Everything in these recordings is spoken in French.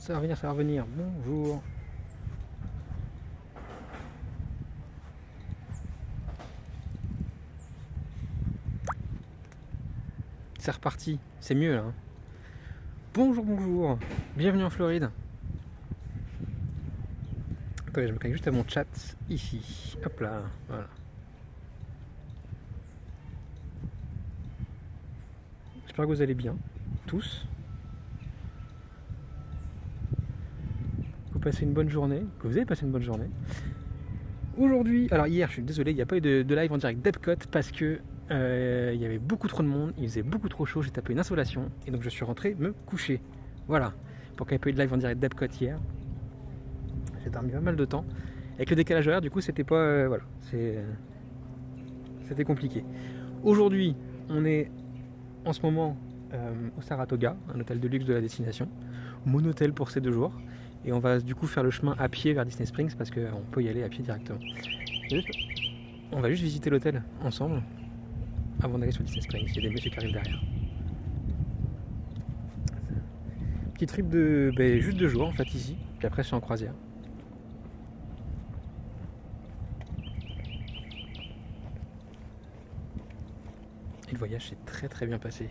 Ça va revenir, ça va revenir. Bonjour. C'est reparti. C'est mieux là. Bonjour, bonjour. Bienvenue en Floride. Attendez, je me connecte juste à mon chat ici. Hop là. Voilà. J'espère que vous allez bien. Tous. Que vous passez une bonne journée. Que vous avez passé une bonne journée. Aujourd'hui, alors hier, je suis désolé, il n'y a pas eu de live en direct d'Epcot parce que il y avait beaucoup trop de monde, il faisait beaucoup trop chaud, j'ai tapé une insolation et donc je suis rentré me coucher. Voilà, pourquoi il n'y a pas eu de live en direct d'Epcot hier. J'ai dormi pas mal de temps. Avec le décalage horaire, du coup, c'était pas. Voilà, c'était compliqué. Aujourd'hui, on est en ce moment au Saratoga, un hôtel de luxe de la destination, mon hôtel pour ces 2 jours. Et on va du coup faire le chemin à pied vers Disney Springs parce qu'on peut y aller à pied directement. On va juste visiter l'hôtel ensemble avant d'aller sur Disney Springs. Il y a des messieurs qui arrivent derrière. Petit trip de juste 2 jours en fait ici, puis après je suis en croisière. Et le voyage s'est très très bien passé.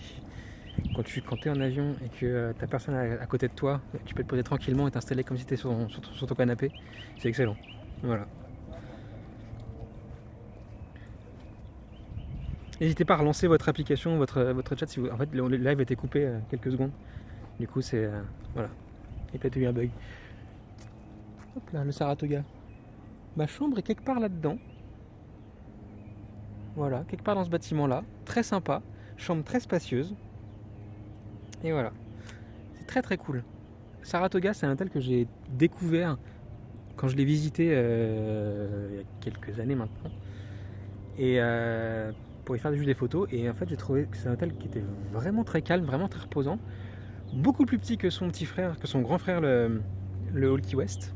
Quand tu es en avion et que t'as personne à côté de toi, tu peux te poser tranquillement et t'installer comme si tu étais sur ton canapé. C'est excellent. Voilà. N'hésitez pas à relancer votre application, votre chat si vous. En fait, le live a été coupé quelques secondes. Du coup, c'est. Voilà. Il y a peut-être eu un bug. Hop là, le Saratoga. Ma chambre est quelque part là-dedans. Voilà, quelque part dans ce bâtiment-là. Très sympa. Chambre très spacieuse. Et voilà. C'est très très cool. Saratoga, c'est un hôtel que j'ai découvert quand je l'ai visité il y a quelques années maintenant. Et pour y faire juste des photos. Et en fait, j'ai trouvé que c'est un hôtel qui était vraiment très calme, vraiment très reposant. Beaucoup plus petit que son petit frère, que son grand frère, le Hall Key West.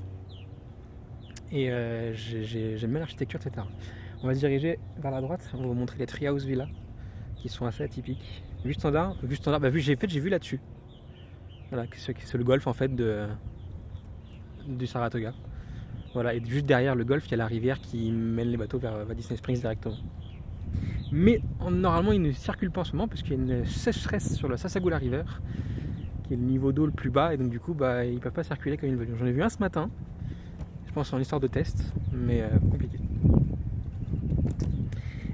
Et j'aime bien l'architecture, etc. On va se diriger vers la droite. On va vous montrer les Treehouse Villas qui sont assez atypiques. Vue standard, j'ai vu là-dessus. Voilà, c'est le golfe en fait du Saratoga. Voilà, et juste derrière le golfe, il y a la rivière qui mène les bateaux vers Disney Springs directement. Mais normalement, il ne circule pas en ce moment parce qu'il y a une sécheresse sur le Sassagoula River, qui est le niveau d'eau le plus bas, et donc du coup, ils ne peuvent pas circuler comme ils veulent. J'en ai vu un ce matin, je pense en histoire de test, mais compliqué.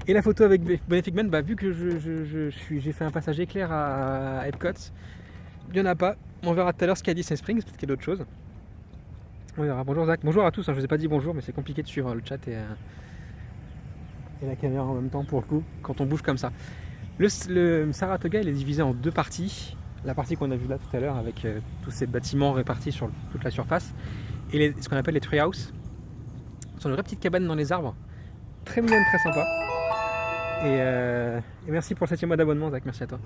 Et la photo avec Benefic Man, vu que j'ai fait un passage éclair à Epcot, il n'y en a pas. On verra tout à l'heure ce qu'il y a à Disney Springs, peut-être qu'il y a d'autres choses. On verra. Bonjour Zach, bonjour à tous, je ne vous ai pas dit bonjour, mais c'est compliqué de suivre le chat et la caméra en même temps pour le coup, quand on bouge comme ça. Le Saratoga, il est divisé en 2 parties. La partie qu'on a vue là tout à l'heure avec tous ces bâtiments répartis sur toute la surface, et ce qu'on appelle les treehouse. Ce sont de vraies petites cabanes dans les arbres, très mignonnes, très sympa. Et merci pour le 7e mois d'abonnement, Zach, merci à toi.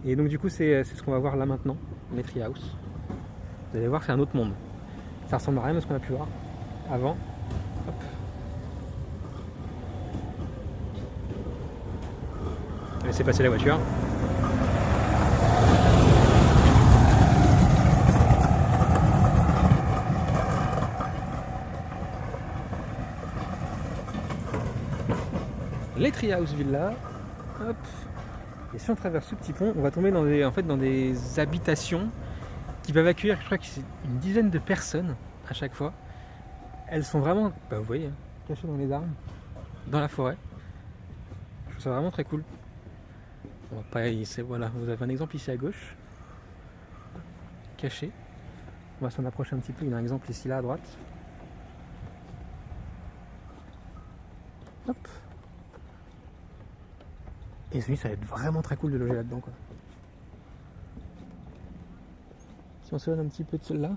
Et donc du coup, c'est ce qu'on va voir là maintenant, les treehouse. Vous allez voir, c'est un autre monde. Ça ressemble à rien à ce qu'on a pu voir avant. Hop. Laissez passer la voiture. Les Treehouse Villas. Hop. Et si on traverse ce petit pont, on va tomber dans des habitations qui peuvent accueillir, je crois que c'est une dizaine de personnes à chaque fois. Elles sont vraiment, vous voyez, cachées dans les arbres, dans la forêt. Je trouve ça vraiment très cool. On va pas, voilà, vous avez un exemple ici à gauche, caché. On va s'en approcher un petit peu. Il y a un exemple ici là à droite. Hop. Et celui, ça va être vraiment très cool de loger là-dedans, quoi. Si on s'éloigne un petit peu de celle-là.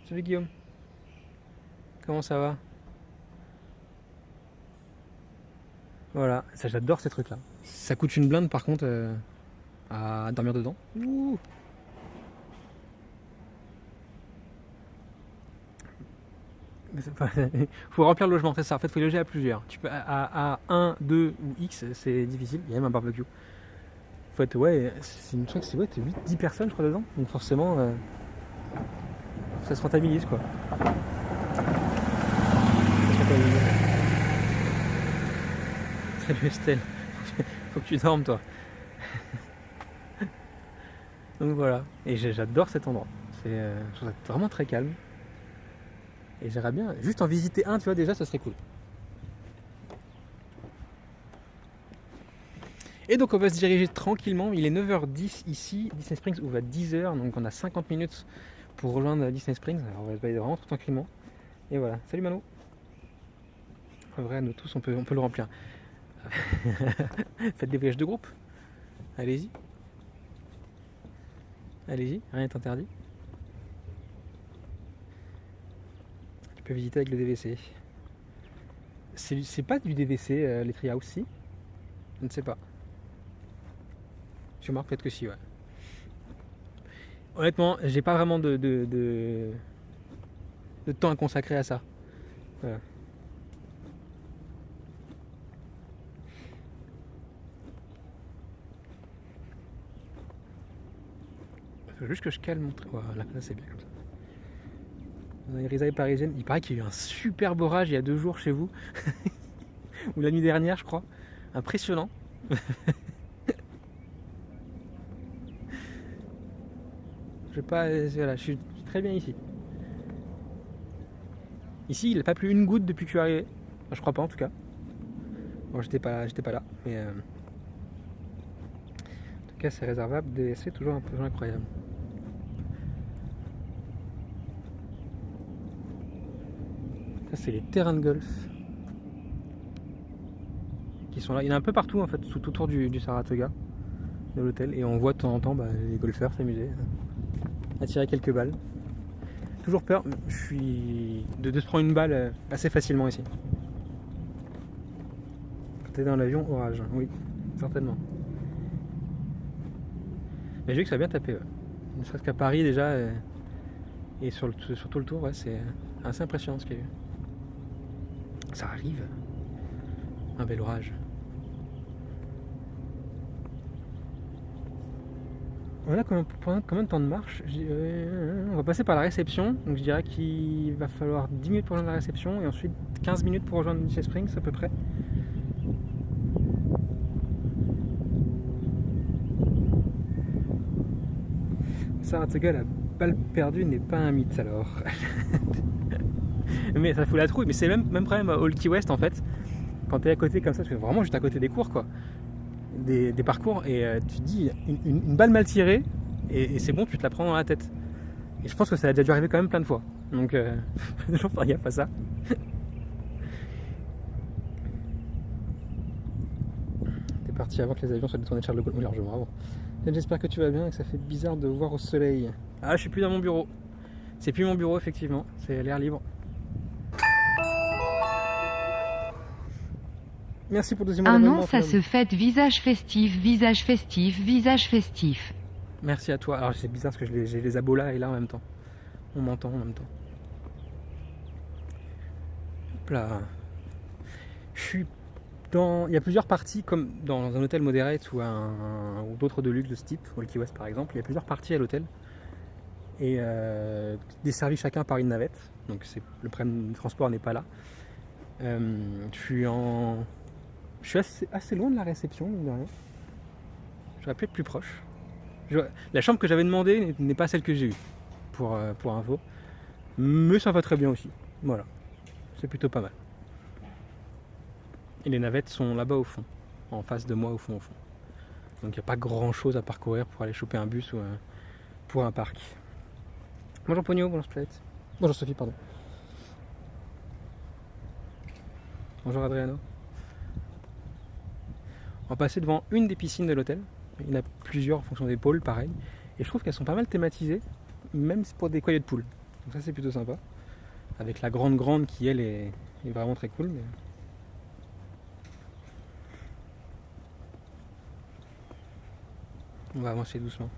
Salut Guillaume. Comment ça va? Voilà, ça j'adore ces trucs-là. Ça coûte une blinde par contre à dormir dedans. Ouh. Faut remplir le logement, c'est ça. En fait, il faut loger à plusieurs. Tu peux à 1, 2 ou X, c'est difficile. Il y a même un barbecue. faut être, ouais, je crois que c'est 8-10 personnes, je crois, dedans. Donc forcément, ça se rentabilise, quoi. Salut Estelle, faut que tu dormes, toi. Donc voilà, et j'adore cet endroit. Je trouve ça vraiment très calme. Et j'aimerais bien juste en visiter un, tu vois, déjà, ça serait cool. Et donc on va se diriger tranquillement, il est 9h10 ici, Disney Springs ouvre à 10h, donc on a 50 minutes pour rejoindre Disney Springs, alors on va se balader vraiment tranquillement. Et voilà, salut Mano. En vrai, nous tous on peut le remplir. Faites des voyages de groupe, allez-y. Allez-y, rien n'est interdit. Tu peux visiter avec le DVC. C'est pas du DVC les Treehouse, si? Je ne sais pas. Tu remarques peut-être que si, ouais. Honnêtement, j'ai pas vraiment de temps à consacrer à ça. Voilà. Il faut juste que je calme mon truc. Voilà, là c'est bien comme ça. Dans les grisailles parisiennes, il paraît qu'il y a eu un superbe orage il y a 2 jours chez vous. Ou la nuit dernière, je crois. Impressionnant. Voilà, je suis très bien ici. Ici, il n'a pas plu une goutte depuis que je suis arrivé. Enfin, je crois pas en tout cas. Bon, j'étais pas là, mais en tout cas, c'est réservable. C'est toujours un peu incroyable. Ça, c'est les terrains de golf qui sont là. Il y en a un peu partout en fait, tout autour du Saratoga, de l'hôtel, et on voit de temps en temps les golfeurs s'amuser à tirer quelques balles. Toujours peur, de se prendre une balle assez facilement ici. Quand t'es dans l'avion, orage, oui, certainement. Mais j'ai vu que ça a bien tapé, ouais. Ne serait-ce qu'à Paris déjà, et sur tout le tour, ouais, c'est assez impressionnant ce qu'il y a eu. Ça arrive, un bel orage. Voilà combien de temps de marche. On va passer par la réception, donc je dirais qu'il va falloir 10 minutes pour rejoindre la réception et ensuite 15 minutes pour rejoindre Disney Springs à peu près. Saratoga, la balle perdue n'est pas un mythe alors. Mais ça fout la trouille, mais c'est même problème à Old Key West en fait. Quand t'es à côté comme ça, tu es vraiment juste à côté des cours quoi. Des parcours et tu te dis une balle mal tirée et c'est bon, tu te la prends dans la tête. Et je pense que ça a déjà dû arriver quand même plein de fois. Donc faut toujours faire gaffe à ça. T'es parti avant que les avions soient détournés de Charles de Gaulle. Oui, largement avant. J'espère que tu vas bien et que ça fait bizarre de voir au soleil. Ah, je suis plus dans mon bureau. C'est plus mon bureau effectivement, c'est l'air libre. Merci pour le deuxième abonnement. Un an, ça se fête, visage festif, visage festif, visage festif. Merci à toi. Alors c'est bizarre parce que j'ai les abos là et là en même temps. On m'entend en même temps. Hop là. Je suis dans... Il y a plusieurs parties, comme dans un hôtel Moderate ou d'autres de luxe de ce type, Old Key West par exemple. Il y a plusieurs parties à l'hôtel. Et desservis chacun par une navette. Donc le problème de transport n'est pas là. Je suis assez loin de la réception, mine de rien. J'aurais pu être plus proche. La chambre que j'avais demandée n'est pas celle que j'ai eue, pour info. Mais ça va très bien aussi. Voilà. C'est plutôt pas mal. Et les navettes sont là-bas au fond. En face de moi, au fond. Donc il n'y a pas grand-chose à parcourir pour aller choper un bus ou pour un parc. Bonjour Pogno, bonjour Splat. Bonjour Sophie, pardon. Bonjour Adriano. On va passer devant une des piscines de l'hôtel. Il y en a plusieurs en fonction des pôles, pareil. Et je trouve qu'elles sont pas mal thématisées, même pour des coyotes poules. Donc ça c'est plutôt sympa. Avec la grande qui elle est vraiment très cool. Mais... on va avancer doucement.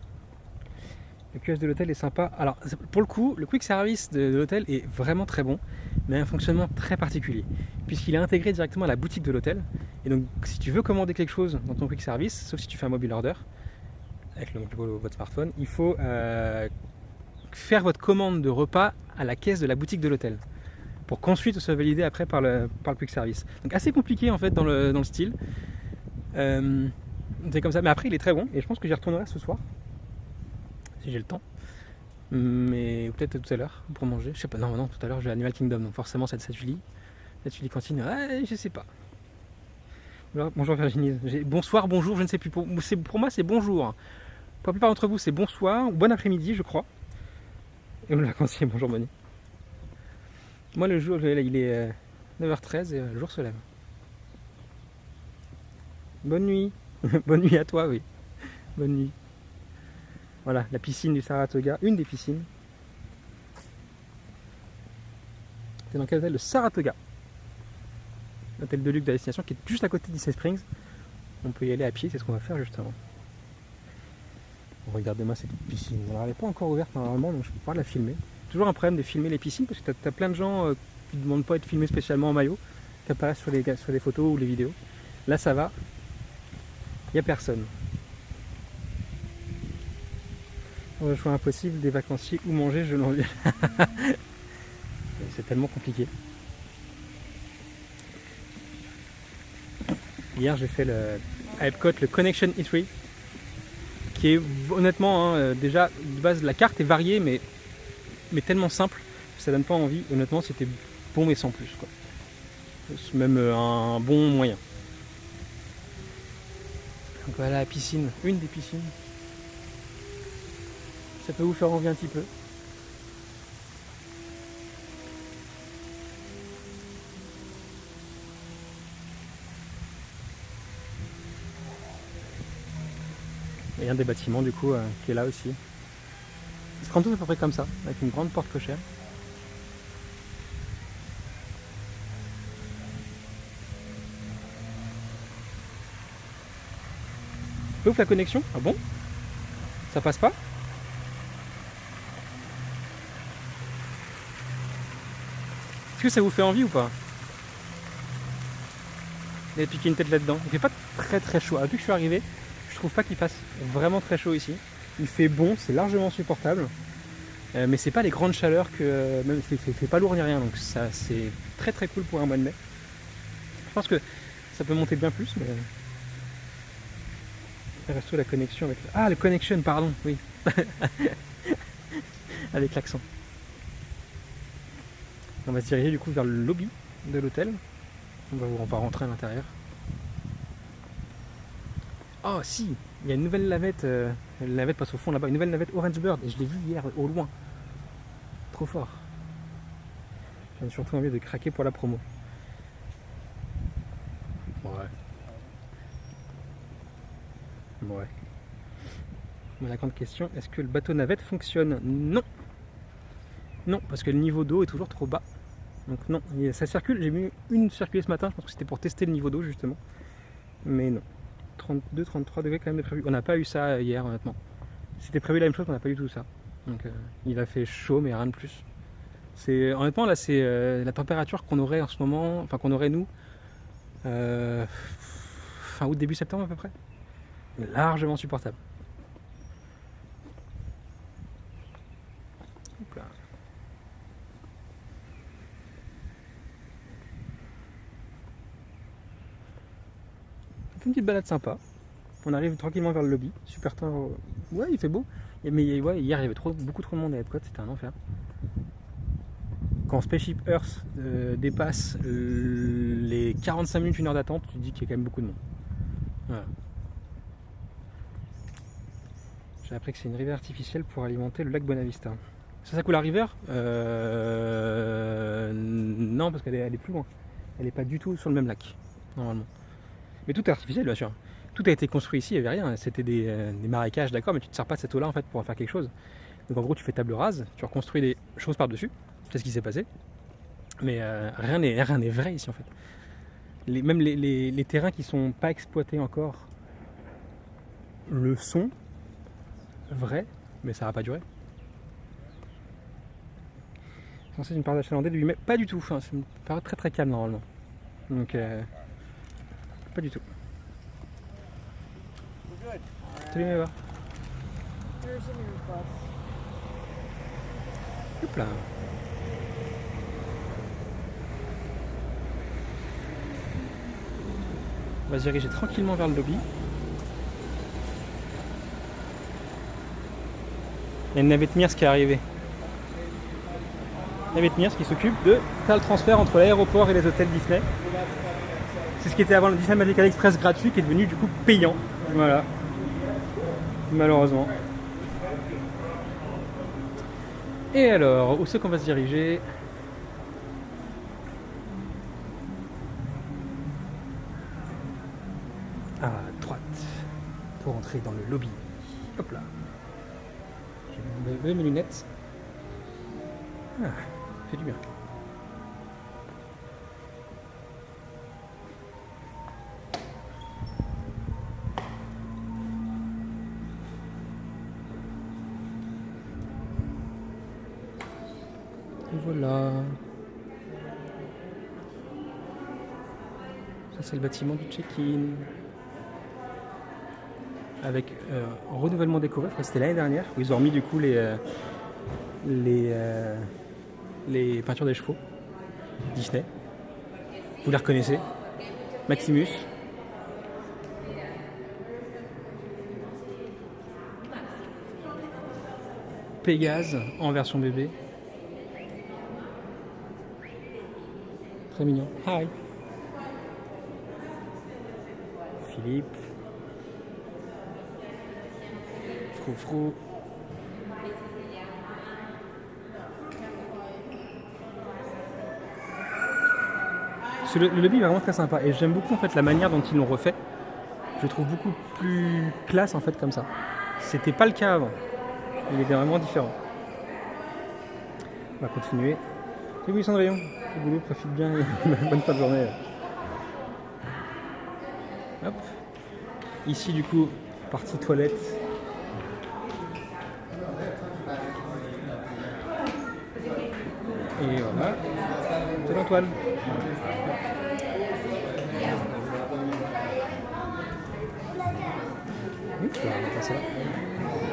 Le kiosque de l'hôtel est sympa. Alors pour le coup, le quick service de l'hôtel est vraiment très bon, mais un fonctionnement très particulier, puisqu'il est intégré directement à la boutique de l'hôtel. Et donc si tu veux commander quelque chose dans ton quick service, sauf si tu fais un mobile order, avec votre smartphone, il faut faire votre commande de repas à la caisse de la boutique de l'hôtel pour qu'ensuite ce soit validé après par le quick service. Donc assez compliqué en fait dans le style. C'est comme ça, mais après il est très bon et je pense que j'y retournerai ce soir si j'ai le temps. Mais peut-être tout à l'heure pour manger. Je sais pas, non, tout à l'heure j'ai Animal Kingdom, donc forcément cette Julie cantine, je sais pas. Bonjour Virginie. Bonsoir, bonjour, je ne sais plus. Pour moi c'est bonjour. Pour la plupart d'entre vous c'est bonsoir ou bon après-midi je crois. Et on l'a conseillé, bonjour Bonnie. Moi le jour il est 9h13 et le jour se lève. Bonne nuit. Bonne nuit à toi, oui. Bonne nuit. Voilà, la piscine du Saratoga, une des piscines. C'est dans quel hôtel? Le Saratoga. L'hôtel de luxe de la destination qui est juste à côté de Disney Springs. On peut y aller à pied, c'est ce qu'on va faire justement. Regardez-moi cette piscine. Alors, elle n'est pas encore ouverte normalement, donc je peux pas la filmer. Toujours un problème de filmer les piscines parce que tu as plein de gens qui ne demandent pas à être filmés spécialement en maillot, qui apparaissent sur les photos ou les vidéos. Là ça va, il n'y a personne. Le choix impossible, des vacanciers ou manger, je l'envie. C'est tellement compliqué. Hier j'ai fait à Epcot le Connection Eatery, qui est honnêtement déjà de base la carte est variée mais tellement simple que ça donne pas envie. Honnêtement c'était bon mais sans plus quoi. C'est même un bon moyen. Donc voilà la piscine, une des piscines. Ça peut vous faire envie un petit peu. Il y a un des bâtiments du coup qui est là aussi. Ils se rendent tous à peu près comme ça, avec une grande porte cochère. Ouf la connexion? Ah bon? Ça passe pas? Est-ce que ça vous fait envie ou pas? D'aller piquer une tête là-dedans. Il fait pas très très chaud. Depuis que je suis arrivé, je trouve pas qu'il fasse vraiment très chaud ici. Il fait bon, c'est largement supportable. Mais c'est pas les grandes chaleurs que. Même fait pas lourd ni rien, donc ça c'est très très cool pour un mois de mai. Je pense que ça peut monter bien plus, mais. Il reste la connexion avec. Ah le connection, pardon, oui. Avec l'accent. On va se diriger du coup vers le lobby de l'hôtel. On va rentrer à l'intérieur. Oh si, il y a une nouvelle navette. La navette passe au fond là-bas. Une nouvelle navette Orange Bird. Et je l'ai vue hier au loin. Trop fort. J'ai surtout envie de craquer pour la promo. Ouais. Mais la grande question, est-ce que le bateau navette fonctionne? Non. Non, parce que le niveau d'eau est toujours trop bas. Donc non, ça circule. J'ai vu une circuler ce matin, je pense que c'était pour tester le niveau d'eau justement. Mais non. 32, 33 degrés quand même de prévu. On n'a pas eu ça hier honnêtement. C'était prévu la même chose, on n'a pas eu tout ça. Donc il a fait chaud mais rien de plus. Honnêtement là c'est la température qu'on aurait en ce moment, enfin qu'on aurait nous fin août, début septembre à peu près. Largement supportable. Hop là. On fait une petite balade sympa. On arrive tranquillement vers le lobby. Super temps. Ouais, il fait beau. Mais ouais, hier il y avait beaucoup trop de monde à Epcot, c'était un enfer. Quand Spaceship Earth dépasse les 45 minutes, 1 heure d'attente, tu te dis qu'il y a quand même beaucoup de monde. Voilà. J'ai appris que c'est une rivière artificielle pour alimenter le lac Bonavista. Ça coule la rivière non, parce qu'elle est plus loin. Elle n'est pas du tout sur le même lac, normalement. Mais tout est artificiel, bien sûr. Tout a été construit ici, il n'y avait rien. C'était des marécages, d'accord, mais tu ne te sers pas de cette eau-là en fait pour en faire quelque chose. Donc en gros, tu fais table rase, tu reconstruis des choses par-dessus. C'est ce qui s'est passé. Mais rien n'est vrai ici en fait. Même les terrains qui ne sont pas exploités encore le sont vrais, mais ça va pas durer. C'est censé une période achalandée de 8 mai. Pas du tout, enfin, c'est une période très très calme normalement. Donc pas du tout. Salut Eva. Hop là. On va se diriger tranquillement vers le lobby. Il y a une navette Mears qui est arrivée. Navette Mears qui s'occupe de faire le transfert entre l'aéroport et les hôtels Disney. C'est ce qui était avant le Disney Magical Express gratuit qui est devenu du coup payant. Voilà. Malheureusement. Et alors, où c'est qu'on va se diriger? À droite. Pour entrer dans le lobby. Hop là. Je mets mes lunettes. Ah, fait du bien. Et voilà. Ça c'est le bâtiment du check-in. Avec renouvellement décoré, je crois que c'était l'année dernière, où ils ont remis du coup les peintures des chevaux Disney. Vous les reconnaissez? Maximus. Pégase en version bébé. Très mignon. Hi. Philippe. Froufrou. Le lobby est vraiment très sympa et j'aime beaucoup en fait la manière dont ils l'ont refait. Je le trouve beaucoup plus classe en fait comme ça. C'était pas le cas avant. Il était vraiment différent. On va continuer. Et oui Cendrillon, le boulot, profite bien et bonne fin de journée. Hop. Ici du coup, partie toilette. Et voilà. C'est l'Antoine.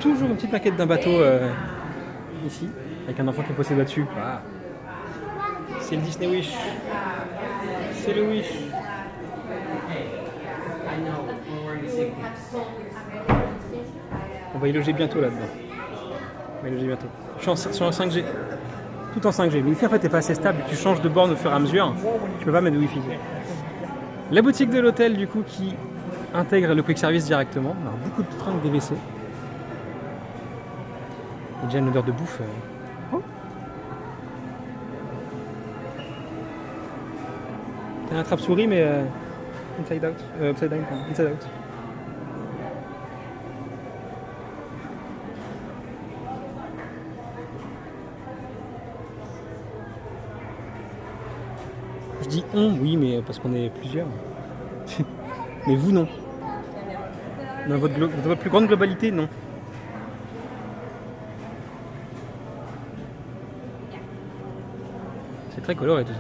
Toujours une petite maquette d'un bateau ici, avec un enfant qui est possédé dessus. Ah. C'est le Disney Wish. C'est le Wish. On va y loger bientôt là-dedans. On va y loger bientôt. Je suis en 5G. Tout en 5G. Le Wi-Fi en fait n'est pas assez stable. Tu changes de borne au fur et à mesure. Tu peux pas mettre de Wi-Fi. La boutique de l'hôtel du coup qui intègre le quick service directement. On a beaucoup de fringues DVC. Il y a déjà une odeur de bouffe. Oh. T'as un attrape-souris mais inside out. Upside down. Inside out. Je dis on, oui, mais parce qu'on est plusieurs. Mais vous, non. Dans votre plus grande globalité, non. C'est très coloré tout ça.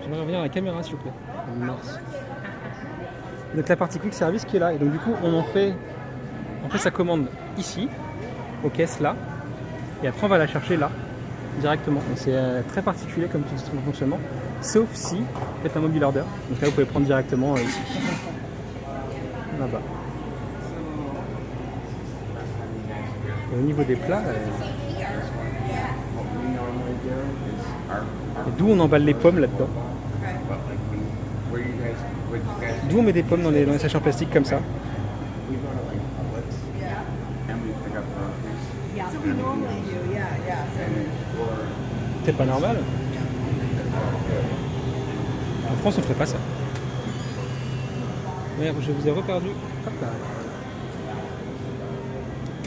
J'aimerais revenir à la caméra s'il vous plaît. Mars. Donc la partie quick service qui est là. Et donc du coup on fait sa commande ici, aux caisses là. Et après on va la chercher là, directement. Donc c'est très particulier comme tout système de fonctionnement. Sauf si vous faites un mobile order. Donc là vous pouvez prendre directement ici. Là-bas. Et au niveau des plats, d'où on emballe les pommes là-dedans. D'où on met des pommes dans les sachets en plastique comme ça. C'est pas normal. En France on ferait pas ça. Merde, je vous ai reperdu. Hop là.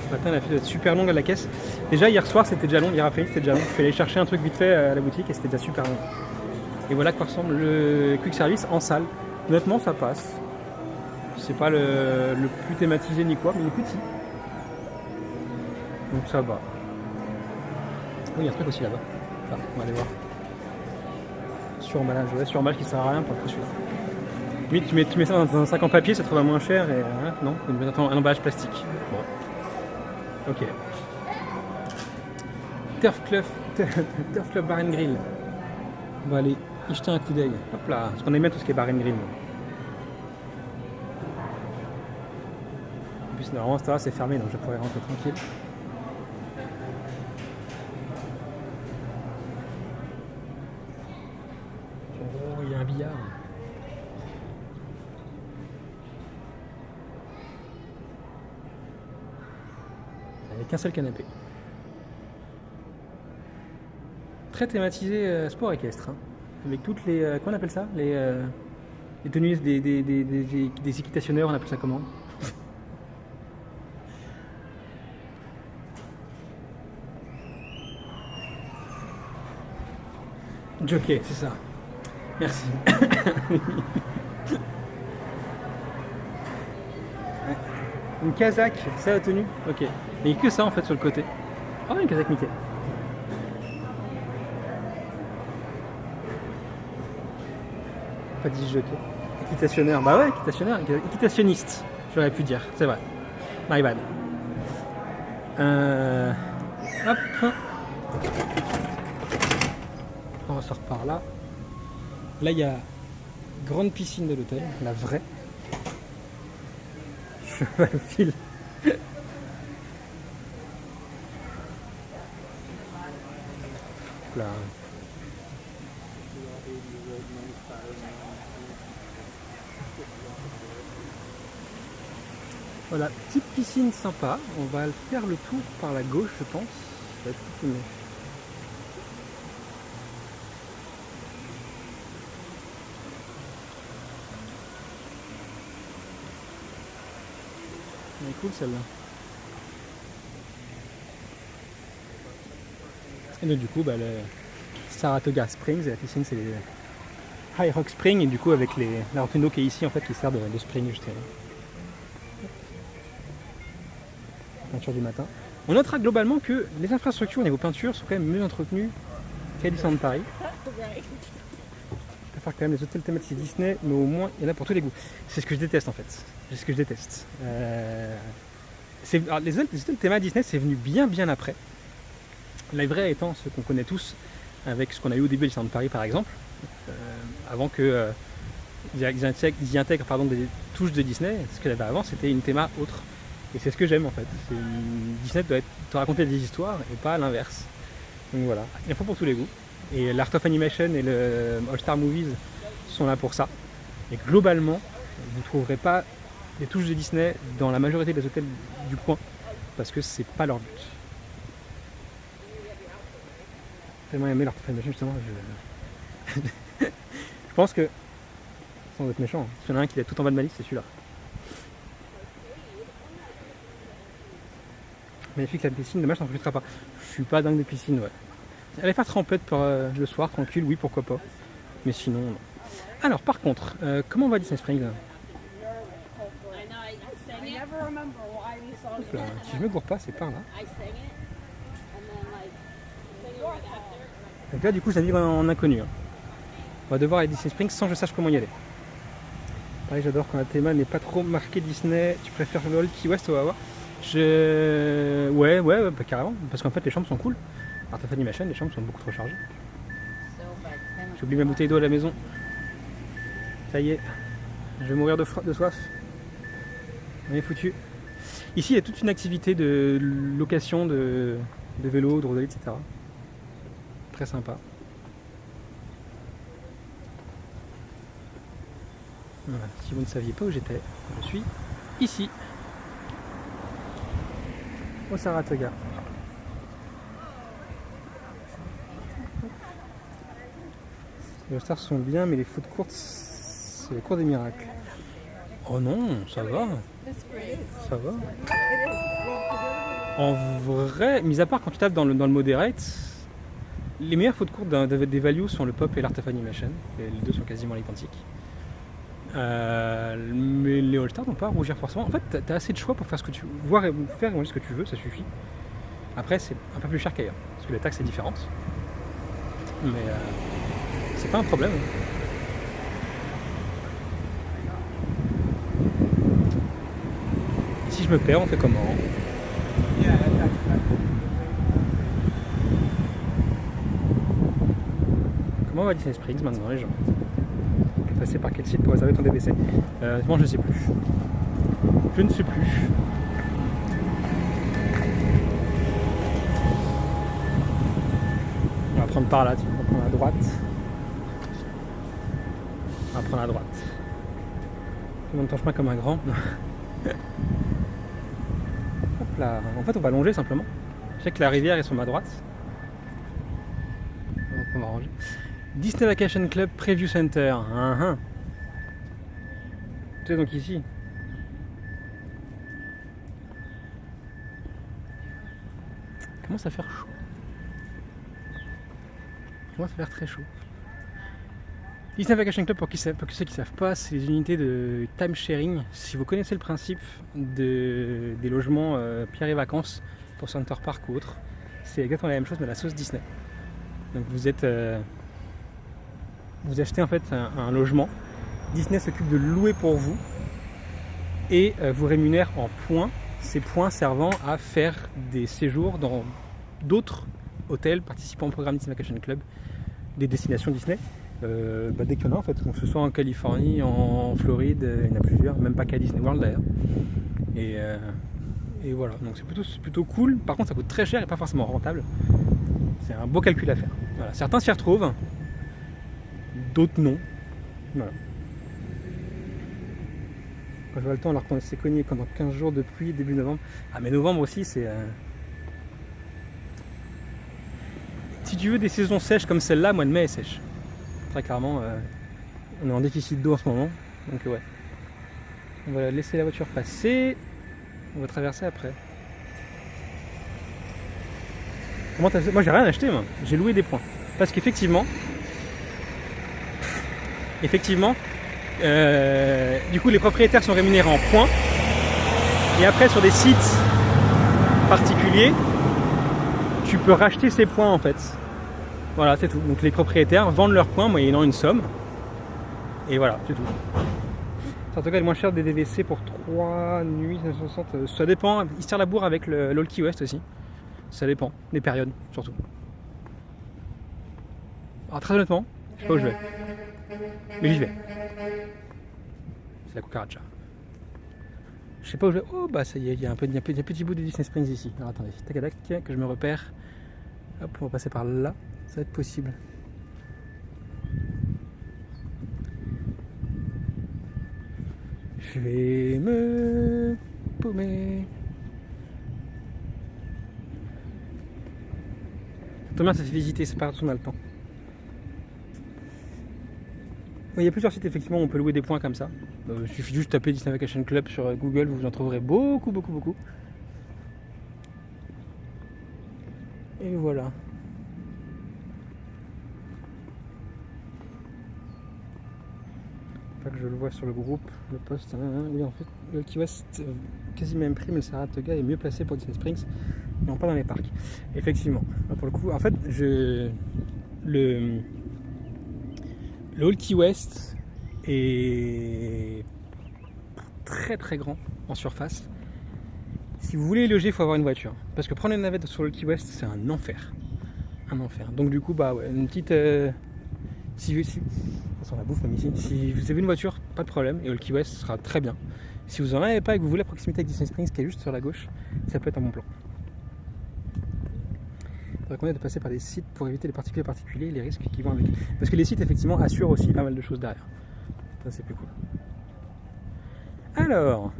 Ce matin la file doit être super longue à la caisse. Déjà hier soir c'était déjà long, hier après-midi c'était déjà long. Je suis allé chercher un truc vite fait à la boutique et c'était déjà super long. Et voilà à quoi ressemble le quick service en salle. Honnêtement ça passe. C'est pas le plus thématisé ni quoi, mais il est petit. Donc ça va. Oui, il y a un truc aussi là-bas. Là, on va aller voir. suremballage, ouais, suremballage qui sert à rien pour le coup celui-là. Oui, tu mets ça dans un sac en papier, ça te va moins cher et non, il faut mettre un emballage plastique. Bon. Ok. Turf Club Bar and Grill. On va aller y jeter un coup d'œil. Hop là, parce qu'on aime bien tout ce qui est bar and grill. En plus, normalement, c'est fermé, donc je pourrais rentrer tranquille. Oh, il y a un billard. Avec qu'un seul canapé. Très thématisé sport équestre. Hein. Avec toutes les. Comment on appelle ça les tenues des équitationneurs, on appelle ça comment? Jockey, c'est ça. Merci. Une casaque, c'est la tenue? Ok. Mais que ça en fait sur le côté. Oh, une casaque Mickey. Pas dit jockey. Équitationneur, bah ouais, équitationneur, équitationniste, j'aurais pu dire, c'est vrai. My bad. Hop. On ressort par là. Là, il y a grande piscine de l'hôtel, la vraie. Cheval fil. Là. Voilà, petite piscine sympa. On va faire le tour par la gauche, je pense. Ça va être tout mieux. Elle est cool celle-là. Et donc du coup, bah, le Saratoga Springs, et la piscine c'est les High Rock Springs, et du coup avec la retenue d'eau qui est ici en fait qui sert de spring justement. Peinture du matin. On notera globalement que les infrastructures au niveau peinture sont quand même mieux entretenues qu'à Disneyland Paris. Je préfère quand même les hôtels thématiques Disney, mais au moins il y en a pour tous les goûts. C'est ce que je déteste en fait. C'est ce que je déteste. Les hôtels thématiques Disney, c'est venu bien après. La vraie étant ceux qu'on connaît tous, avec ce qu'on a eu au début de Disneyland Paris par exemple, avant que ils y intègrent des touches de Disney. Ce qu'il y avait avant, c'était une théma autre. Et c'est ce que j'aime en fait. Disney doit te raconter des histoires et pas l'inverse. Donc voilà, il y en faut pour tous les goûts. Et l'Art of Animation et le All Star Movies sont là pour ça. Et globalement, vous ne trouverez pas des touches de Disney dans la majorité des hôtels du coin parce que c'est pas leur but. J'ai tellement aimé l'Art of Animation justement. Je pense que, sans être méchant, s'il y en a un qui est tout en bas de ma liste, c'est celui-là. Magnifique la piscine, dommage, ça n'en profitera pas. Je suis pas dingue de piscine, ouais. Aller faire trempette le soir, tranquille, oui, pourquoi pas. Mais sinon, non. Alors, par contre, comment on va à Disney Springs là, si je me gourre pas, c'est par là. Donc là, du coup, je navigue en inconnu. Hein. On va devoir aller à Disney Springs sans que je sache comment y aller. Pareil, j'adore quand la théma n'est pas trop marquée Disney. Tu préfères le Key West ou Wawa? Ouais, bah, carrément. Parce qu'en fait, les chambres sont cool. Art of Animation, les chambres sont beaucoup trop chargées. J'ai oublié ma bouteille d'eau à la maison. Ça y est, je vais mourir de soif. On est foutu. Ici, il y a toute une activité de location de vélos, de randonnée, etc. Très sympa. Voilà. Si vous ne saviez pas où j'étais, je suis ici, au Saratoga. Les stars sont bien, mais les foot courtes, c'est la cour des miracles. Oh non, ça va. Ça va. En vrai, mis à part quand tu tapes dans le moderate, les meilleures foot courtes des values sont le pop et l'Art of Animation. Et les deux sont quasiment identiques. Mais les All-Stars n'ont pas à rougir forcément. En fait, tu as assez de choix pour faire ce que tu veux, voir et faire ce que tu veux, ça suffit. Après, c'est un peu plus cher qu'ailleurs, parce que la taxe est différente. Mais C'est pas un problème. Et si je me perds, on fait comment? Comment va Disney Springs maintenant, les gens? Passer par quel site pour réserver ton DVC? Honnêtement, je ne sais plus. Je ne sais plus. On va prendre par là, on va prendre à droite. On va prendre à droite. Je monte ton chemin comme un grand. Hop là. En fait, on va longer simplement. Je sais que la rivière est sur ma droite. Donc on va ranger. Disney Vacation Club Preview Center. C'est donc ici. Commence à faire chaud. Commence à faire très chaud. Disney Vacation Club, pour ceux qui ne savent pas, c'est les unités de time sharing. Si vous connaissez le principe des logements Pierre et Vacances pour Center Park ou autre, c'est exactement la même chose mais à la sauce Disney. Donc vous achetez en fait un logement, Disney s'occupe de le louer pour vous et vous rémunère en points, ces points servant à faire des séjours dans d'autres hôtels participant au programme Disney Vacation Club, des destinations Disney. Dès qu'il y en a en fait, que ce soit en Californie, en Floride, il y en a plusieurs, même pas qu'à Disney World d'ailleurs. Et voilà, donc c'est plutôt cool. Par contre ça coûte très cher et pas forcément rentable. C'est un beau calcul à faire. Voilà. Certains s'y retrouvent, d'autres non. Voilà. Quand je vois le temps alors qu'on s'est cogné pendant 15 jours de pluie début novembre. Ah mais novembre aussi c'est... Si tu veux des saisons sèches comme celle-là, mois de mai est sèche. Très clairement, on est en déficit d'eau en ce moment, donc ouais. On va laisser la voiture passer, on va traverser après. Comment t'as fait? Moi j'ai rien acheté, moi. J'ai loué des points. Parce qu'effectivement, du coup les propriétaires sont rémunérés en points. Et après sur des sites particuliers, tu peux racheter ces points en fait. Voilà, c'est tout. Donc les propriétaires vendent leurs points moyennant une somme. Et voilà, c'est tout. En tout cas, le moins cher des DVC pour 3 nuits 960. Ça dépend. Ils se tirent la bourre avec l'All Key West aussi. Ça dépend. Les périodes, surtout. Alors, très honnêtement, je sais pas où je vais. Mais j'y vais. C'est la cucaracha. Je sais pas où je vais. Oh, bah ça y est, il y a un petit bout de Disney Springs ici. Alors attendez, tac, que je me repère. Hop, on va passer par là. Ça va être possible. Je vais me paumer. Thomas, ça fait visiter, c'est pas grave, on a le temps. Il y a plusieurs sites effectivement où on peut louer des points comme ça. Il suffit juste de taper Disney Vacation Club sur Google, vous en trouverez beaucoup. Et voilà. Pas que je le vois sur le groupe, le post. Oui, en fait, le Key West, quasi même prix, mais le Saratoga est mieux placé pour Disney Springs, non pas dans les parcs. Effectivement, pour le coup, en fait, le All Key West est très grand en surface. Si vous voulez loger, il faut avoir une voiture. Parce que prendre une navette sur le Key West, c'est un enfer. Donc du coup, bah ouais, une petite... si on la bouffe même ici. Si vous avez une voiture, pas de problème. Et le Key West sera très bien. Si vous en avez pas et que vous voulez la proximité avec Disney Springs, qui est juste sur la gauche, ça peut être un bon plan. Il faudrait qu'on ait de passer par des sites pour éviter les particuliers et les risques qui vont avec. Parce que les sites, effectivement, assurent aussi pas mal de choses derrière. Ça, c'est plus cool. Alors...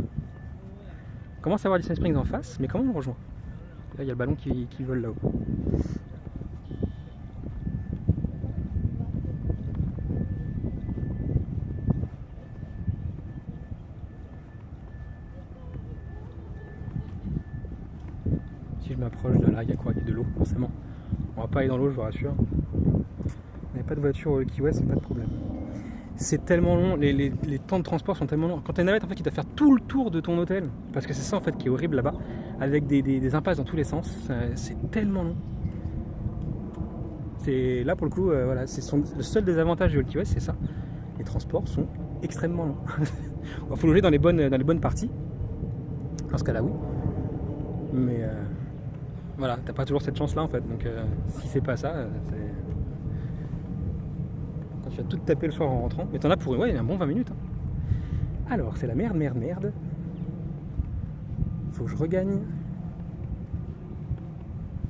On commence à voir Disney Springs en face, mais comment on rejoint? Là, il y a le ballon qui vole là-haut. Si je m'approche de là, il y a quoi? Il y a de l'eau, forcément. On va pas aller dans l'eau, je vous rassure. On n'a pas de voiture au Key West, c'est pas de problème. C'est tellement long, les temps de transport sont tellement longs. Quand tu as une navette en fait, qui doit faire tout le tour de ton hôtel, parce que c'est ça en fait qui est horrible là-bas, avec des impasses dans tous les sens, c'est tellement long. C'est là pour le coup, voilà, le seul désavantage du Walkie West, c'est ça. Les transports sont extrêmement longs. Il faut loger dans les bonnes parties. Dans ce cas-là, oui. Mais voilà, t'as pas toujours cette chance-là en fait. Donc si c'est pas ça, c'est... Quand tu vas tout te taper le soir en rentrant. Mais t'en as pour un bon 20 minutes. Hein. Alors, c'est la merde. Faut que je regagne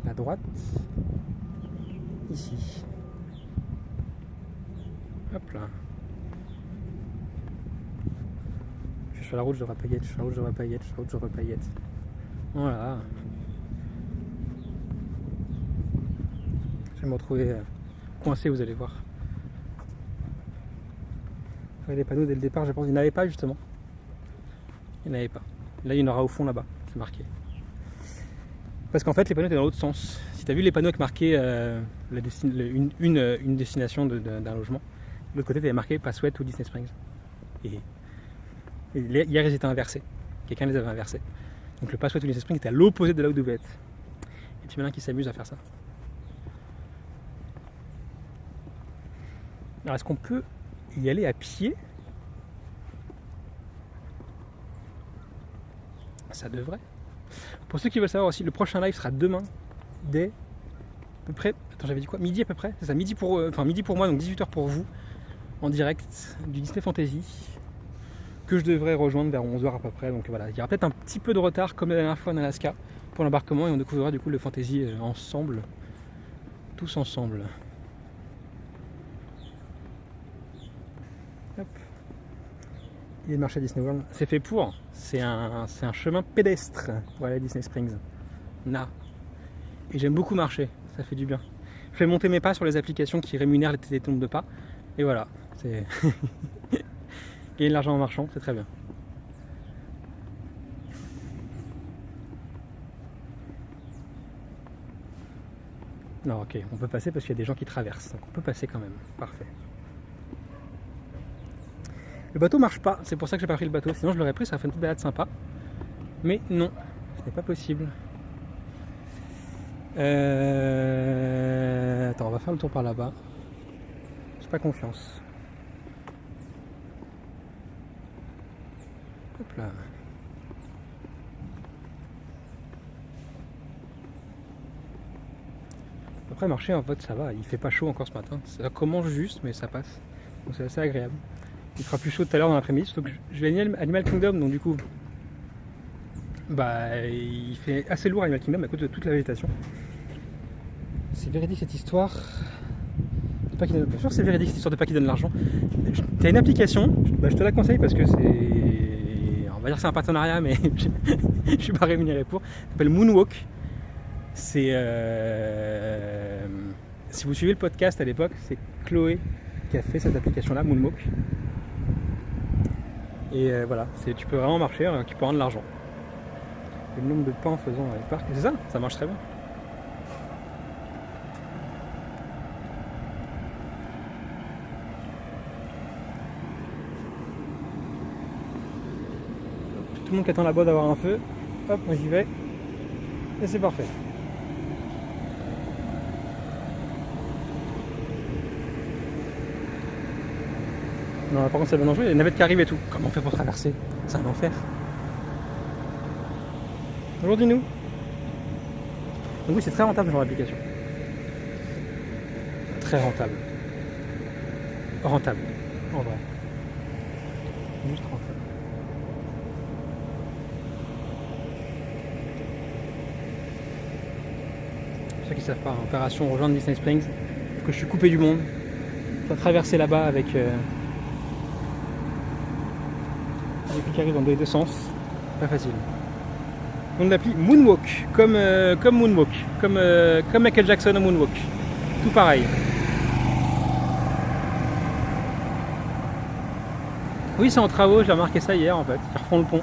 la droite. Ici. Hop là. Je suis sur la route, je devrais paillettes. Voilà. Je vais me retrouver coincé, vous allez voir. Les panneaux dès le départ, je pense qu'il n'y en avait pas justement. Il n'y en avait pas. Là, il y en aura au fond là-bas, c'est marqué. Parce qu'en fait, les panneaux étaient dans l'autre sens. Si tu as vu les panneaux avec marqué une destination d'un logement, de l'autre côté, tu avais marqué Passwet ou Disney Springs. Et hier, ils étaient inversés. Quelqu'un les avait inversés. Donc le Passwet ou Disney Springs était à l'opposé de là où devait être. Et tu malin qui s'amuse à faire ça. Alors, est-ce qu'on peut y aller à pied? Ça devrait. Pour ceux qui veulent savoir aussi, le prochain live sera demain dès à peu près, attends, j'avais dit quoi, midi à peu près, c'est ça, midi pour moi, donc 18h pour vous, en direct du Disney Fantasy, que je devrais rejoindre vers 11h à peu près. Donc voilà, il y aura peut-être un petit peu de retard comme la dernière fois en Alaska pour l'embarquement, et on découvrira du coup le Fantasy ensemble, tous ensemble. Hop. Il est le marché Disney World, c'est fait pour, c'est un chemin pédestre pour aller à Disney Springs. Et j'aime beaucoup marcher, ça fait du bien. Je fais monter mes pas sur les applications qui rémunèrent les nombres de pas. Et voilà, c'est gagner de l'argent en marchant, c'est très bien. Non, ok, on peut passer parce qu'il y a des gens qui traversent. Donc on peut passer quand même, parfait. Le bateau marche pas, c'est pour ça que j'ai pas pris le bateau. Sinon je l'aurais pris, ça aurait fait une petite balade sympa. Mais non, ce n'est pas possible. Attends, on va faire le tour par là-bas. J'ai pas confiance. Hop là. Après marcher en fait ça va, il fait pas chaud encore ce matin. Ça commence juste mais ça passe. Donc c'est assez agréable. Il fera plus chaud tout à l'heure dans l'après-midi, surtout que je vais à Animal Kingdom, donc du coup bah il fait assez lourd Animal Kingdom à cause de toute la végétation. C'est véridique cette histoire. Bien sûr c'est véridique cette histoire de pas qui donne l'argent. Tu as une application, je te la conseille parce que c'est, on va dire que c'est un partenariat mais je suis pas rémunéré pour. Ça s'appelle Moonwalk. C'est si vous suivez le podcast à l'époque, c'est Chloé qui a fait cette application là, Moonwalk. Et voilà, tu peux vraiment marcher, tu peux rendre de l'argent. Le nombre de pas en faisant dans les parcs, c'est ça, ça marche très bien. Tout le monde qui attend là-bas d'avoir un feu, hop, moi j'y vais, et c'est parfait. Non, par contre c'est bien dangereux, il y a une navette qui arrive et tout. Comment on fait pour traverser? C'est un enfer. Bonjour dis-nous. Donc oui, c'est très rentable genre d'application. Très rentable. Rentable, en vrai. Juste rentable. Pour ceux qui ne savent pas, opération rejoindre Disney Springs, parce que je suis coupé du monde. Je dois traverser là-bas avec des qui arrivent dans les deux sens. Pas facile. On l'appelle Moonwalk, comme Moonwalk, comme Michael Jackson au Moonwalk. Tout pareil. Oui, c'est en travaux, j'ai remarqué ça hier en fait. Ils refont le pont.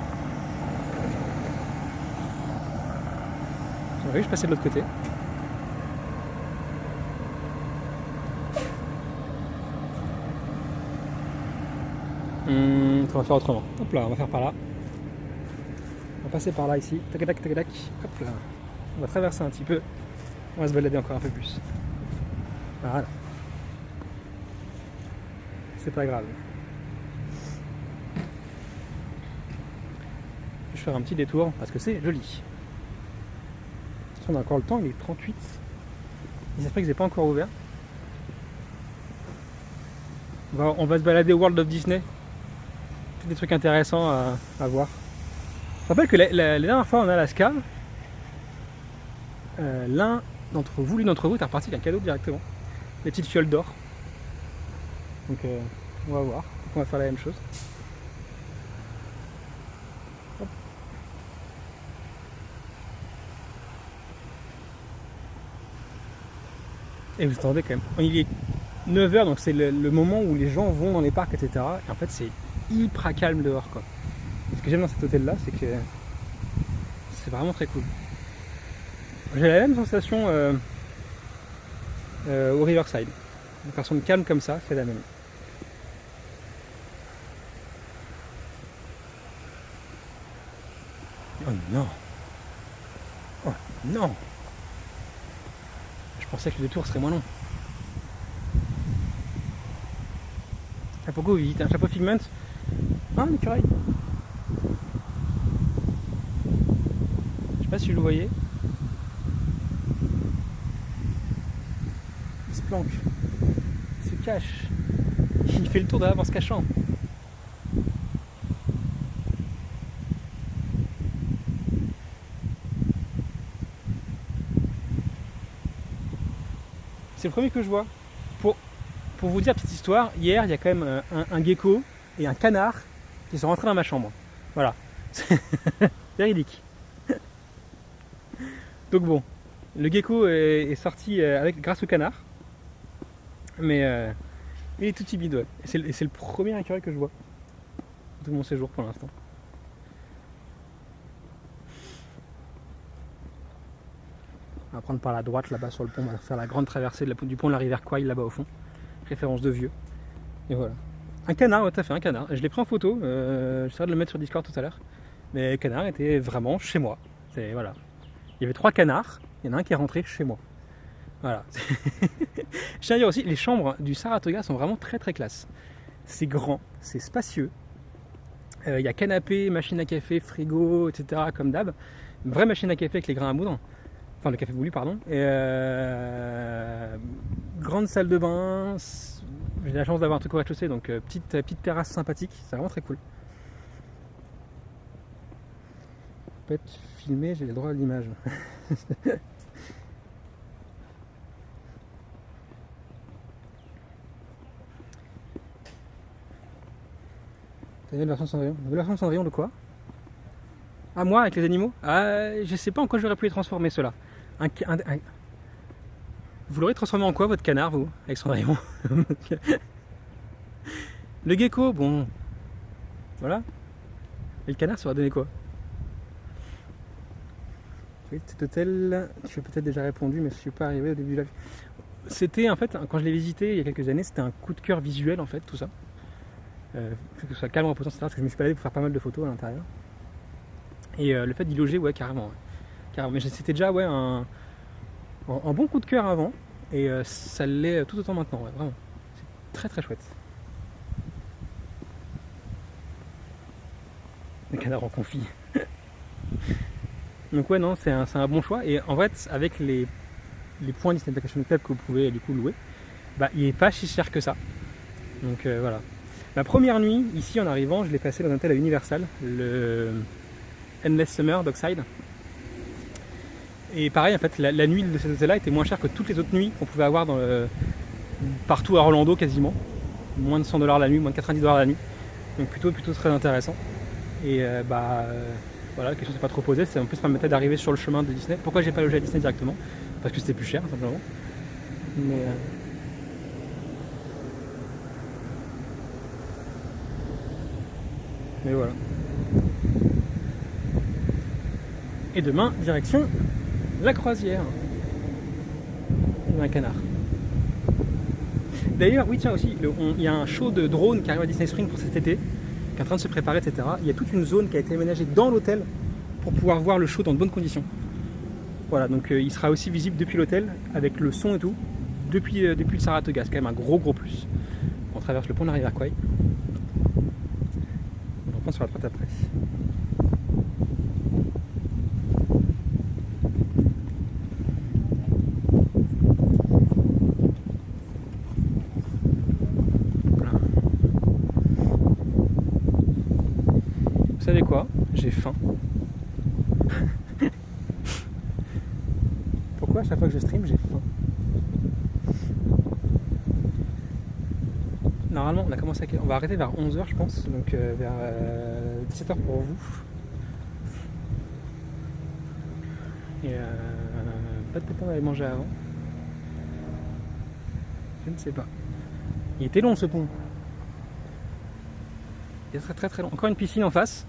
Oui, je passais de l'autre côté. On va faire autrement. Hop là, on va faire par là. On va passer par là ici. Tac tac tac tac. Hop là. On va traverser un petit peu. On va se balader encore un peu plus. Voilà. C'est pas grave. Je vais faire un petit détour parce que c'est joli. On a encore le temps, il est 38. Il s'espère qu'ils n'aient pas encore ouvert. On va se balader au World of Disney. Des trucs intéressants à voir. Je rappelle que la dernière fois en Alaska, l'une d'entre vous est reparti avec un cadeau directement. Des petites fioles d'or. Donc on va voir. On va faire la même chose. Hop. Et vous attendez quand même. Il est 9h, donc c'est le moment où les gens vont dans les parcs, etc. Et en fait, c'est hyper calme dehors, quoi. Et ce que j'aime dans cet hôtel-là, c'est que c'est vraiment très cool. J'ai la même sensation au Riverside. Une personne calme comme ça fait la même. Oh non! Oh non! Je pensais que le détour serait moins long. Ah, pourquoi vous visitez un chapeau Figment? Ah, un écureuil! Je sais pas si vous le voyez. Il se planque. Il se cache. Il fait le tour de l'arbre en se cachant. C'est le premier que je vois. Pour vous dire petite histoire, hier il y a quand même un gecko et un canard qui sont rentrés dans ma chambre. Voilà. C'est véridique. Donc bon, le gecko est sorti grâce au canard. Mais il est tout timide, ouais. C'est le premier écureuil que je vois de mon séjour pour l'instant. On va prendre par la droite là-bas sur le pont, on va faire la grande traversée du pont de la rivière Kwai là-bas au fond. Référence de vieux. Et voilà. Un canard, ouais, tout à fait, un canard. Je l'ai pris en photo, j'essaierai de le mettre sur Discord tout à l'heure. Mais le canard était vraiment chez moi. Voilà. Il y avait 3 canards, il y en a un qui est rentré chez moi. Voilà. Je tiens à dire aussi, les chambres du Saratoga sont vraiment très très classe. C'est grand, c'est spacieux. Il y a canapé, machine à café, frigo, etc. comme d'hab. Une vraie machine à café avec les grains à moudre. Enfin, le café moulu, pardon. Et grande salle de bain. J'ai la chance d'avoir un truc au rez-de-chaussée, donc petite terrasse sympathique. C'est vraiment très cool. Peut être filmé, j'ai le droit à l'image. T'as une version de Cendrillon? Une version de Cendrillon de quoi? Ah, moi avec les animaux? Je sais pas en quoi j'aurais pu les transformer ceux-là. Vous l'aurez transformé en quoi votre canard, vous, avec Cendrillon? Le gecko, bon. Voilà. Et le canard, ça aurait donné quoi? Oui, cet hôtel, tu as peut-être déjà répondu, mais je ne suis pas arrivé au début de la vie. C'était en fait, quand je l'ai visité il y a quelques années, c'était un coup de cœur visuel en fait, tout ça. Que ce soit calme, reposant, etc. Parce que je me suis baladé pour faire pas mal de photos à l'intérieur. Et le fait d'y loger, ouais, carrément. Ouais. Carrément. Mais c'était déjà ouais, un bon coup de cœur avant. Et ça l'est tout autant maintenant, ouais, vraiment. C'est très très chouette. Le canard en confit. Donc ouais, non, c'est un bon choix. Et en fait, avec les points Disney Vacation Club que vous pouvez du coup louer, bah, il n'est pas si cher que ça. Donc voilà. Ma première nuit, ici en arrivant, je l'ai passé dans un hôtel à Universal, le Endless Summer Dockside. Et pareil, en fait, la nuit de cet hôtel-là était moins chère que toutes les autres nuits qu'on pouvait avoir partout à Orlando quasiment. Moins de $100 la nuit, moins de $90 la nuit. Donc plutôt très intéressant. Et voilà, la question s'est pas trop posée, c'est en plus ça me permettait d'arriver sur le chemin de Disney. Pourquoi j'ai pas logé à Disney directement? Parce que c'était plus cher simplement. Mais voilà. Et demain, direction la croisière. Un canard. D'ailleurs, oui tiens aussi, il y a un show de drone qui arrive à Disney Springs pour cet été, qui est en train de se préparer, etc. Il y a toute une zone qui a été aménagée dans l'hôtel pour pouvoir voir le show dans de bonnes conditions. Voilà, donc il sera aussi visible depuis l'hôtel avec le son et tout. depuis le Saratoga, c'est quand même un gros plus. On traverse le pont de la rivière Kwai. On reprend sur la droite après. Vous savez quoi? J'ai faim. Pourquoi à chaque fois que je stream, j'ai faim? Normalement, on a commencé à... On va arrêter vers 11h, je pense, donc vers 17h pour vous. Et pas de pétain d'aller manger avant. Je ne sais pas. Il était long ce pont. Il est très long. Encore une piscine en face.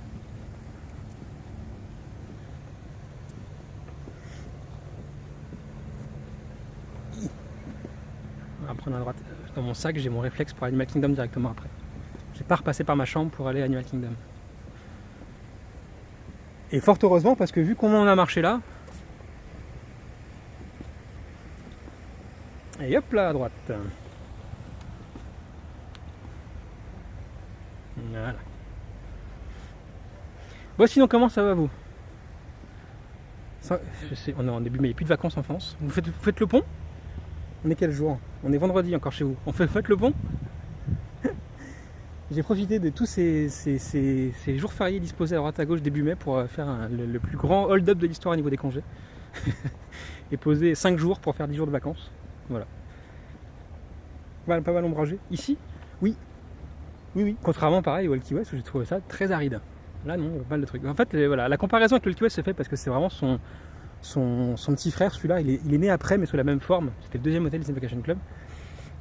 On va prendre à droite. Dans mon sac, j'ai mon réflexe pour Animal Kingdom directement après. J'ai pas repassé par ma chambre pour aller à Animal Kingdom. Et fort heureusement, parce que vu comment on a marché là, et hop là à droite. Voilà. Bon, sinon, comment ça va vous? Ça, je sais, on est en début, mais il n'y a plus de vacances en France. Vous faites le pont? On est quel jour? On est vendredi encore chez vous. Faites le pont? J'ai profité de tous ces jours fériés disposés à droite à gauche début mai pour faire le plus grand hold-up de l'histoire au niveau des congés. Et poser 5 jours pour faire 10 jours de vacances. Voilà. Pas mal ombragé. Ici, oui. Contrairement pareil au Walkie West où j'ai trouvé ça très aride. Là non, il y a pas mal de trucs. En fait, voilà, la comparaison avec le Walkie West se fait parce que c'est vraiment son petit frère, celui-là, il est né après mais sous la même forme. C'était le deuxième hôtel Disney Vacation Club.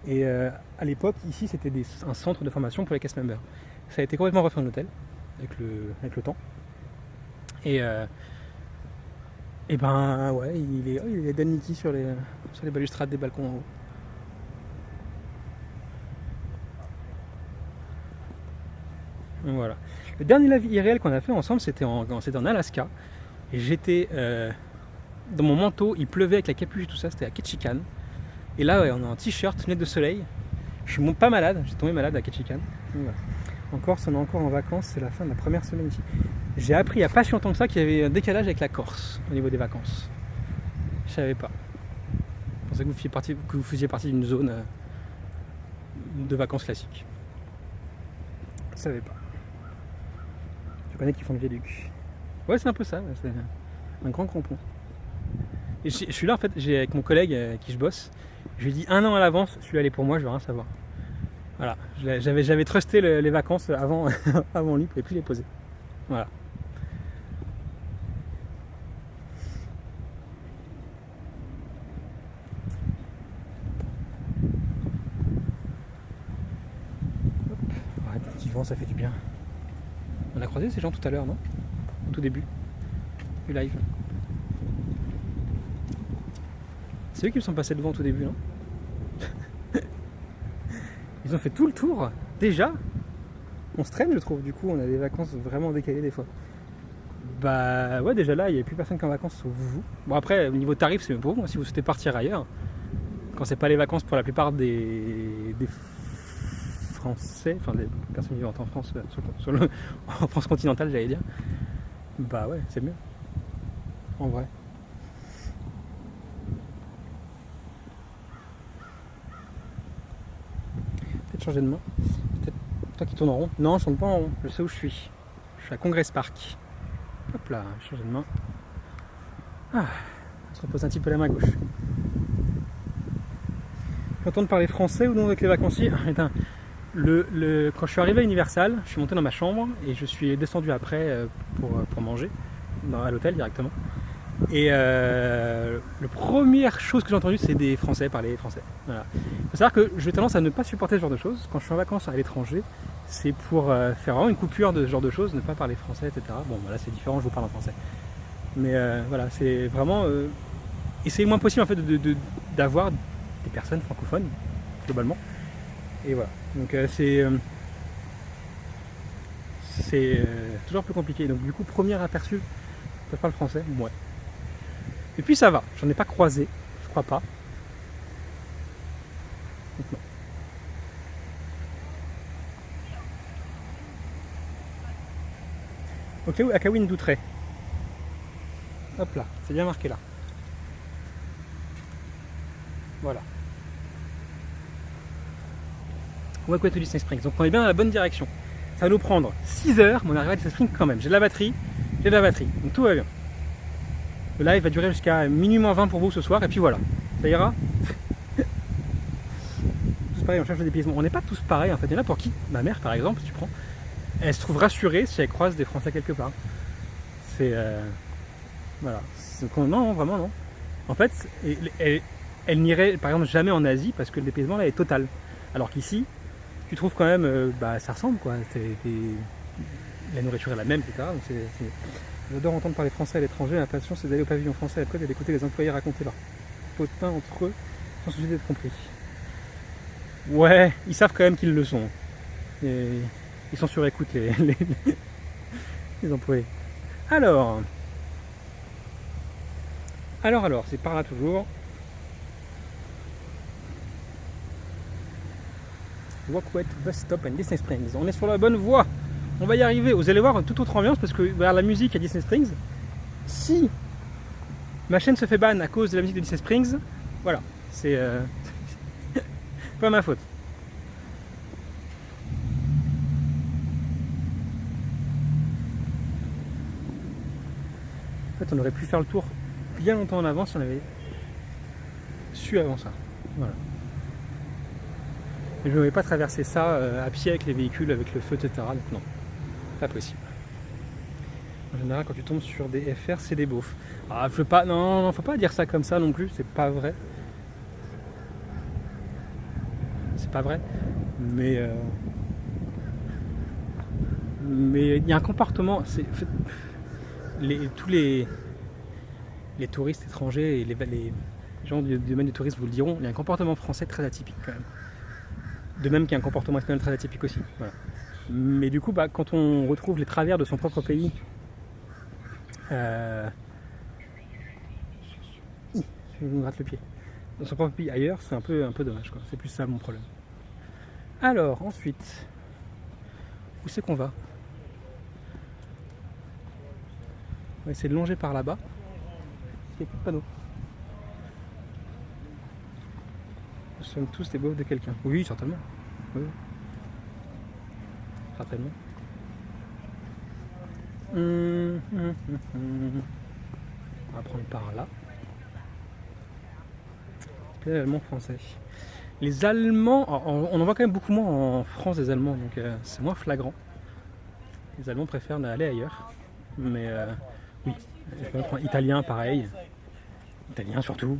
Et à l'époque, ici, c'était un centre de formation pour les cast members. Ça a été complètement refait en hôtel avec le temps. Et ben ouais, il est Dan Mickey sur les balustrades des balcons en haut. Voilà. Le dernier live irréel qu'on a fait ensemble, c'était en Alaska. Et j'étais dans mon manteau, il pleuvait avec la capuche et tout ça, c'était à Ketchikan. Et là, ouais, on est en t-shirt, lunettes de soleil. Je suis pas malade, j'ai tombé malade à Ketchikan. Voilà. En Corse, on est encore en vacances, c'est la fin de la première semaine ici. J'ai appris il n'y a pas si longtemps que ça qu'il y avait un décalage avec la Corse au niveau des vacances. Je savais pas. Je pensais que vous faisiez partie d'une zone de vacances classiques. Je savais pas. Je connais qui font le viaduc. Ouais, c'est un peu ça, c'est un grand crampon. Et je suis là en fait, avec mon collègue avec qui je bosse, je lui ai dit 1 an à l'avance, celui-là il est pour moi, je veux rien savoir. Voilà, j'avais trusté les vacances avant, avant lui, il ne pouvait plus les poser. Voilà. Hop, arrête, un petit vent, ça fait du bien. On a croisé ces gens tout à l'heure, non? Au tout début du live. C'est eux qui me sont passés devant au tout début, non? Ils ont fait tout le tour, déjà. On se traîne, je trouve, du coup, on a des vacances vraiment décalées des fois. Bah ouais, déjà là, il n'y avait plus personne qu'en vacances sauf vous. Bon après, au niveau tarif, c'est même pour vous, si vous souhaitez partir ailleurs, quand c'est pas les vacances pour la plupart des Français, enfin des personnes vivant en France, en France continentale, j'allais dire, bah ouais, c'est mieux. En vrai. Peut-être changer de main. Peut-être toi qui tourne en rond. Non, je tourne pas en rond, je sais où je suis. Je suis à Congress Park. Hop là, changer de main. Ah, on se repose un petit peu la main gauche. Content de parler français ou non avec les vacanciers? Quand je suis arrivé à Universal, je suis monté dans ma chambre et je suis descendu après pour manger à l'hôtel directement. Et la première chose que j'ai entendue, c'est des Français parler français. Voilà. Il faut savoir que j'ai tendance à ne pas supporter ce genre de choses. Quand je suis en vacances à l'étranger, c'est pour faire vraiment une coupure de ce genre de choses, ne pas parler français, etc. Bon, voilà, c'est différent, je vous parle en français. Mais voilà, c'est vraiment essayer le moins possible en fait d'avoir des personnes francophones, globalement. Et voilà. Donc c'est toujours plus compliqué. Donc du coup, premier aperçu, je parle français, ouais. Et puis ça va, j'en ai pas croisé, je crois pas. À Kawin d'Outray. Hop là, c'est bien marqué là. Voilà. Wakwe to Disney Springs. Donc on est bien dans la bonne direction. Ça va nous prendre 6 heures, mais on arrive à Disney Springs quand même. J'ai de la batterie. Donc tout va bien. Le live va durer jusqu'à minuit moins 20 pour vous ce soir, et puis voilà. Ça ira. Tous pareil, on cherche le dépaysement. On n'est pas tous pareils en fait. Il y en a pour qui, ma mère par exemple, si tu prends, elle se trouve rassurée si elle croise des Français quelque part. C'est. Voilà. Non, vraiment non. En fait, elle n'irait par exemple jamais en Asie parce que le dépaysement là est total. Alors qu'ici, tu trouves quand même, ça ressemble quoi. La nourriture est la même, etc. Donc j'adore entendre parler français à l'étranger. Ma passion, c'est d'aller au pavillon français à la côte et d'écouter les employés raconter leur potin entre eux sans souci d'être compris. Ouais, ils savent quand même qu'ils le sont. Et ils sont sur écoute les employés. Alors, c'est par là toujours. Wakwe Bus Stop and Disney Springs. On est sur la bonne voie. On va y arriver. Vous allez voir, toute autre ambiance parce que la musique à Disney Springs, si ma chaîne se fait ban à cause de la musique de Disney Springs, voilà, c'est pas ma faute. En fait, on aurait pu faire le tour bien longtemps en avance si on avait su avant ça. Voilà. Mais je ne vais pas traverser ça à pied avec les véhicules, avec le feu, etc. Donc non, pas possible. En général, quand tu tombes sur des FR, c'est des beaufs. Ah, je veux pas, non, faut pas dire ça comme ça non plus, c'est pas vrai. C'est pas vrai. Mais il y a un comportement. Tous les touristes étrangers et les gens du domaine du tourisme vous le diront, il y a un comportement français très atypique quand même. De même qu'il y a un comportement espagnol très atypique aussi. Voilà. Mais du coup, quand on retrouve les travers de son propre pays, je me gratte le pied. Dans son propre pays ailleurs, c'est un peu dommage, quoi. C'est plus ça mon problème. Alors, ensuite, où c'est qu'on va? On va essayer de longer par là-bas. Il n'y a plus de panneau. Nous sommes tous des beaufs de quelqu'un. Oui, certainement. Oui. Certainement. On va prendre par là. Les Allemands français. Les Allemands, on en voit quand même beaucoup moins en France des Allemands, donc c'est moins flagrant. Les Allemands préfèrent aller ailleurs. Mais oui, italien pareil. Italien surtout.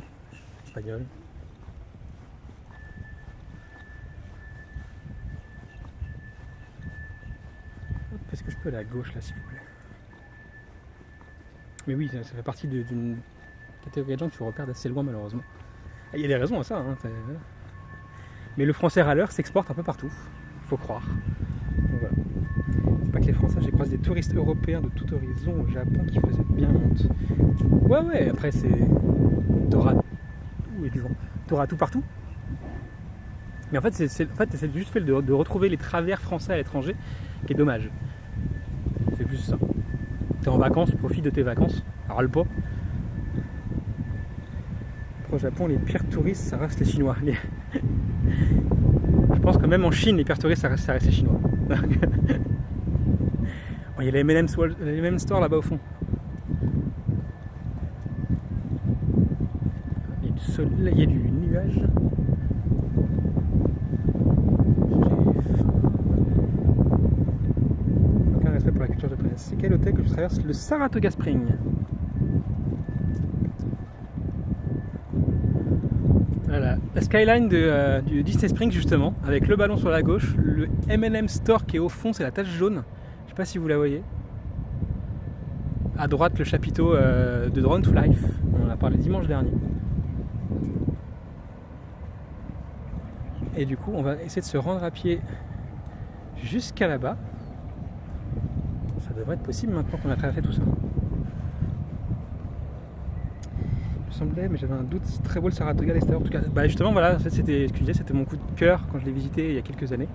Espagnol. Est-ce que je peux aller à gauche là s'il vous plaît? Mais oui, ça fait partie d'une catégorie de gens que tu repères d'assez loin malheureusement. Il y a des raisons à ça, hein, mais le français râleur s'exporte un peu partout, il faut croire. Donc voilà. C'est pas que les Français, j'ai croisé des touristes européens de tout horizon au Japon qui faisaient bien honte. Ouais, après c'est... T'auras tout partout. Mais en fait, c'est juste fait de retrouver les travers français à l'étranger qui est dommage. C'est plus ça. T'es en vacances, profite de tes vacances, râle pas. Au Japon, les pires touristes, ça reste les Chinois. Je pense que même en Chine, les pires touristes, ça reste les Chinois. Il y a les M&M Store là-bas au fond. Il y a du soleil, il y a du nuage. Aucun respect pour la culture japonaise. C'est quel hôtel que je traverse? Le Saratoga Spring. Voilà, la skyline du Disney Springs justement, avec le ballon sur la gauche, le M&M Store qui est au fond, c'est la tache jaune, je sais pas si vous la voyez. À droite, le chapiteau de Drawn to Life, on en a parlé dimanche dernier. Et du coup, on va essayer de se rendre à pied jusqu'à là-bas. Ça devrait être possible maintenant qu'on a traversé tout ça. Semblait, mais j'avais un doute. C'est très beau le Saratoga à l'extérieur. En tout cas, justement, voilà, en fait, c'était mon coup de cœur quand je l'ai visité il y a quelques années.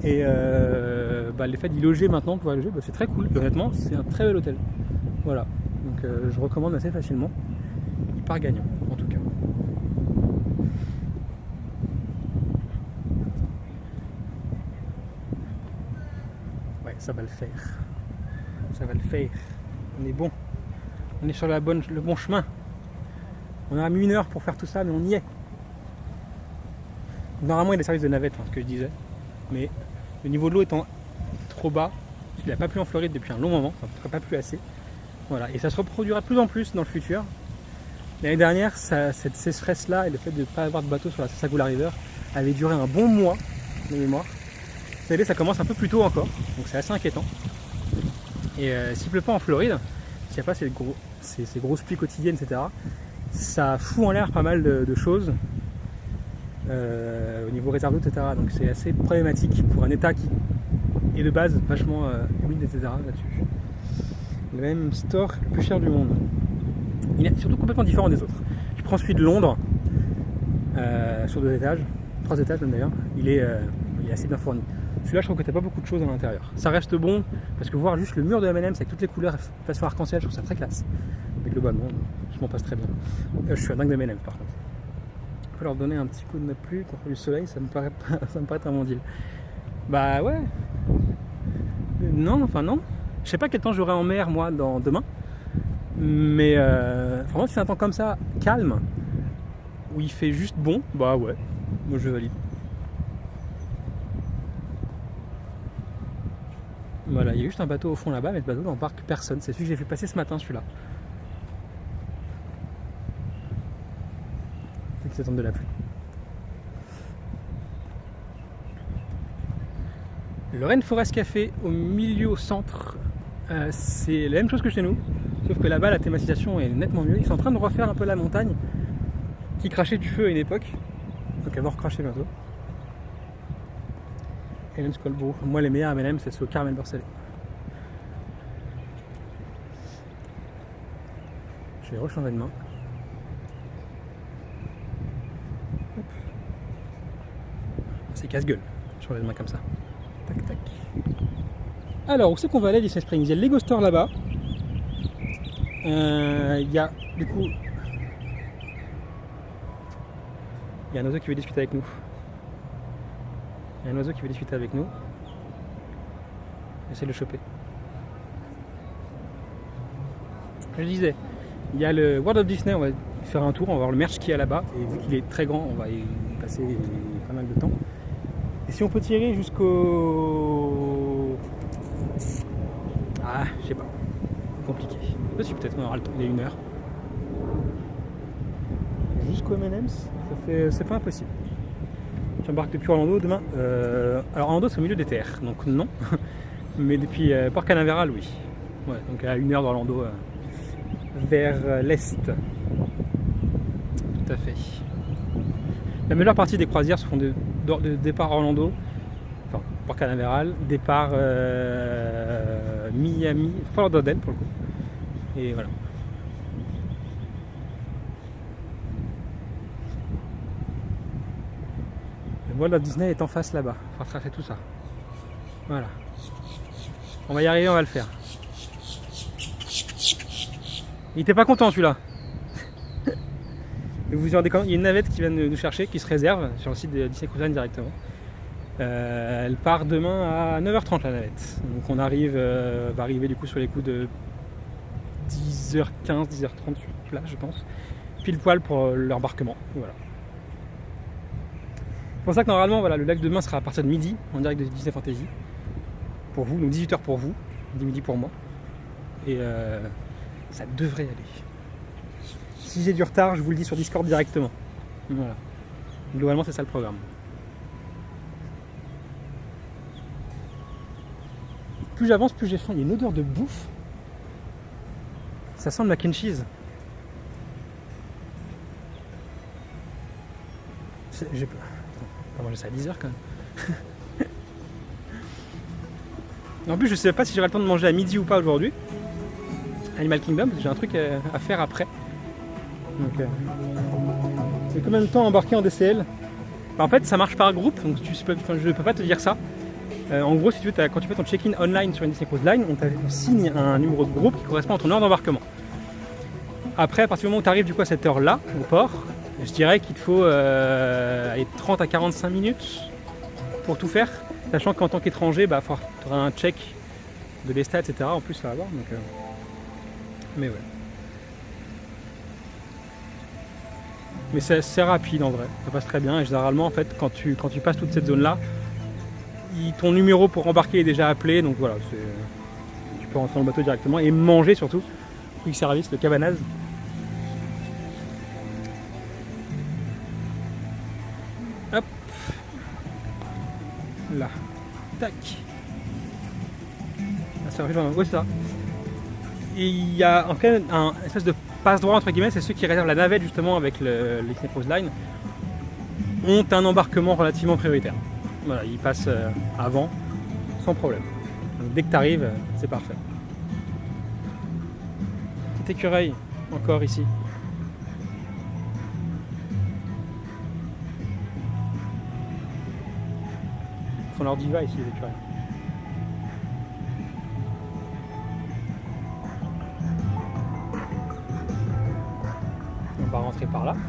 Et le fait d'y loger maintenant, pouvoir loger, c'est très cool. Et honnêtement, c'est un très bel hôtel. Voilà. Donc je recommande assez facilement. Il part gagnant, en tout cas. Ouais, ça va le faire. Ça va le faire. On est bon. On est sur le bon chemin. On a mis 1 heure pour faire tout ça, mais on y est. Normalement, il y a des services de navette, ce que je disais. Mais le niveau de l'eau étant trop bas, il n'a pas plu en Floride depuis un long moment. Enfin, en tout cas, pas plu assez. Voilà. Et ça se reproduira de plus en plus dans le futur. L'année dernière, cette sécheresse-là et le fait de ne pas avoir de bateau sur la Sagula River avait duré un bon mois de mémoire. Cette année, ça commence un peu plus tôt encore, donc c'est assez inquiétant. Et s'il ne pleut pas en Floride, s'il n'y a pas ces grosses pluies quotidiennes, etc., ça fout en l'air pas mal de choses au niveau réserve d'eau, etc. Donc c'est assez problématique pour un état qui est de base vachement humide, etc. là-dessus. Le même store le plus cher du monde. Il est surtout complètement différent des autres. Je prends celui de Londres, sur 2 étages, 3 étages même d'ailleurs. Il est assez bien fourni. Celui-là, je trouve que t'as pas beaucoup de choses à l'intérieur. Ça reste bon, parce que voir juste le mur de M&M's avec toutes les couleurs façon arc-en-ciel, je trouve ça très classe. Mais globalement, je m'en passe très bien. Je suis un dingue de M&M's par contre. On peut leur donner un petit coup de pluie contre le soleil, ça me paraît un bon deal. Bah ouais. Non. Je sais pas quel temps j'aurai en mer moi demain. Mais vraiment, si c'est un temps comme ça, calme, où il fait juste bon, bah ouais, moi je valide. Voilà, il y a juste un bateau au fond là-bas, mais le bateau n'embarque personne. C'est celui que j'ai fait passer ce matin, celui-là. C'est qu'ils attendent de la pluie. Le Rainforest Café au milieu au centre, c'est la même chose que chez nous, sauf que là-bas la thématisation est nettement mieux. Ils sont en train de refaire un peu la montagne qui crachait du feu à une époque, donc elle va recracher bientôt. M&M's Colbro. Moi les meilleurs M&M's c'est ceux au caramel beurre salé. Je vais rechanger de main. Hop. C'est casse-gueule, changer de main comme ça. Tac tac. Alors où c'est qu'on va aller à Disney Springs? Il y a le Lego Store là-bas. Il y a du coup. Il y a un oiseau qui veut discuter avec nous. Il y a un oiseau qui veut discuter avec nous. J'essaie de le choper. Je disais, il y a le World of Disney, on va faire un tour, on va voir le merch qu'il y a là-bas. Et vu qu'il est très grand, on va y passer pas mal de temps. Et si on peut tirer jusqu'au... Ah, je sais pas. Compliqué. Si peut-être on aura le temps, il y a 1 heure. Jusqu'au M&M's, c'est pas impossible. J'embarque depuis Orlando demain. Alors Orlando c'est au milieu des terres, donc non. Mais depuis Port Canaveral, oui. Ouais, donc à 1 heure d'Orlando vers l'est. Tout à fait. La majeure partie des croisières se font de départ Orlando, enfin Port Canaveral, départ Miami, Fort Lauderdale pour le coup. Et voilà. Le World of Disney est en face là-bas. Il faut tracer tout ça. Voilà. On va y arriver, on va le faire. Il était pas content celui-là. Vous vous rendez compte, il y a une navette qui vient de nous chercher, qui se réserve sur le site de Disney Cruise Line directement. Elle part demain à 9h30 la navette. Donc on va arriver du coup sur les coups de 10h15, 10h30 sur place je pense. Pile poil pour l'embarquement. Voilà. C'est pour ça que normalement voilà, le live de demain sera à partir de midi en direct de Disney Fantasy. Pour vous, donc 18h pour vous, midi pour moi. Et ça devrait aller. Si j'ai du retard, je vous le dis sur Discord directement. Voilà. Globalement, c'est ça le programme. Plus j'avance, plus j'ai faim. Il y a une odeur de bouffe. Ça sent le mac and cheese. J'ai peur. On va manger ça à 10h quand même. En plus, je sais pas si j'aurai le temps de manger à midi ou pas aujourd'hui. Animal Kingdom, parce que j'ai un truc à faire après. Donc, c'est combien de temps embarqué en DCL? En fait, ça marche par groupe, donc je peux pas te dire ça. En gros, si tu veux, quand tu fais ton check-in online sur une Disney Cruise Line, on signe un numéro de groupe qui correspond à ton heure d'embarquement. Après, à partir du moment où tu arrives du coup à cette heure-là, au port, je dirais qu'il te faut 30 à 45 minutes pour tout faire, sachant qu'en tant qu'étranger, bah, tu auras un check de l'ESTA, etc. En plus à avoir. Donc, mais ouais. Mais c'est rapide en vrai, ça passe très bien. Et généralement, en fait, quand tu passes toute cette zone-là, ton numéro pour embarquer est déjà appelé. Donc voilà, tu peux rentrer dans le bateau directement et manger surtout. Quick service, le cabanage. Hop. Là. Tac. Ouais, c'est ça. Et il y a en fait un espèce de passe-droit entre guillemets, c'est ceux qui réservent la navette justement avec les Disney Cruise Line ont un embarquement relativement prioritaire. Voilà, ils passent avant sans problème. Donc dès que tu arrives, c'est parfait. Petit écureuil encore ici. Ils font leur diva ici les écureuils. On va rentrer par là. Pour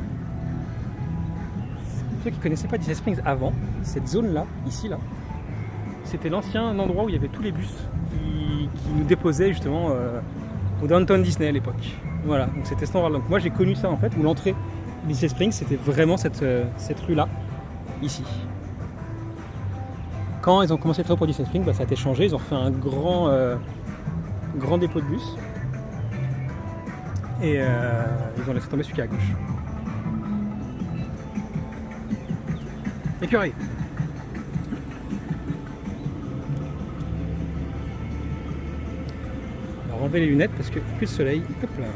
ceux qui ne connaissaient pas Disney Springs avant, cette zone-là, ici, là, c'était l'ancien endroit où il y avait tous les bus qui nous déposaient justement au Downtown Disney à l'époque. Voilà, donc c'était cet endroit-là. Donc moi j'ai connu ça en fait, où l'entrée de Disney Springs, c'était vraiment cette rue-là, ici. Quand ils ont commencé les travaux pour Disney Springs, bah, ça a été changé, ils ont fait un grand dépôt de bus. Et ils ont laissé tomber celui qui est à gauche. Écureuil. On va enlever les lunettes parce que plus de soleil. Hop là.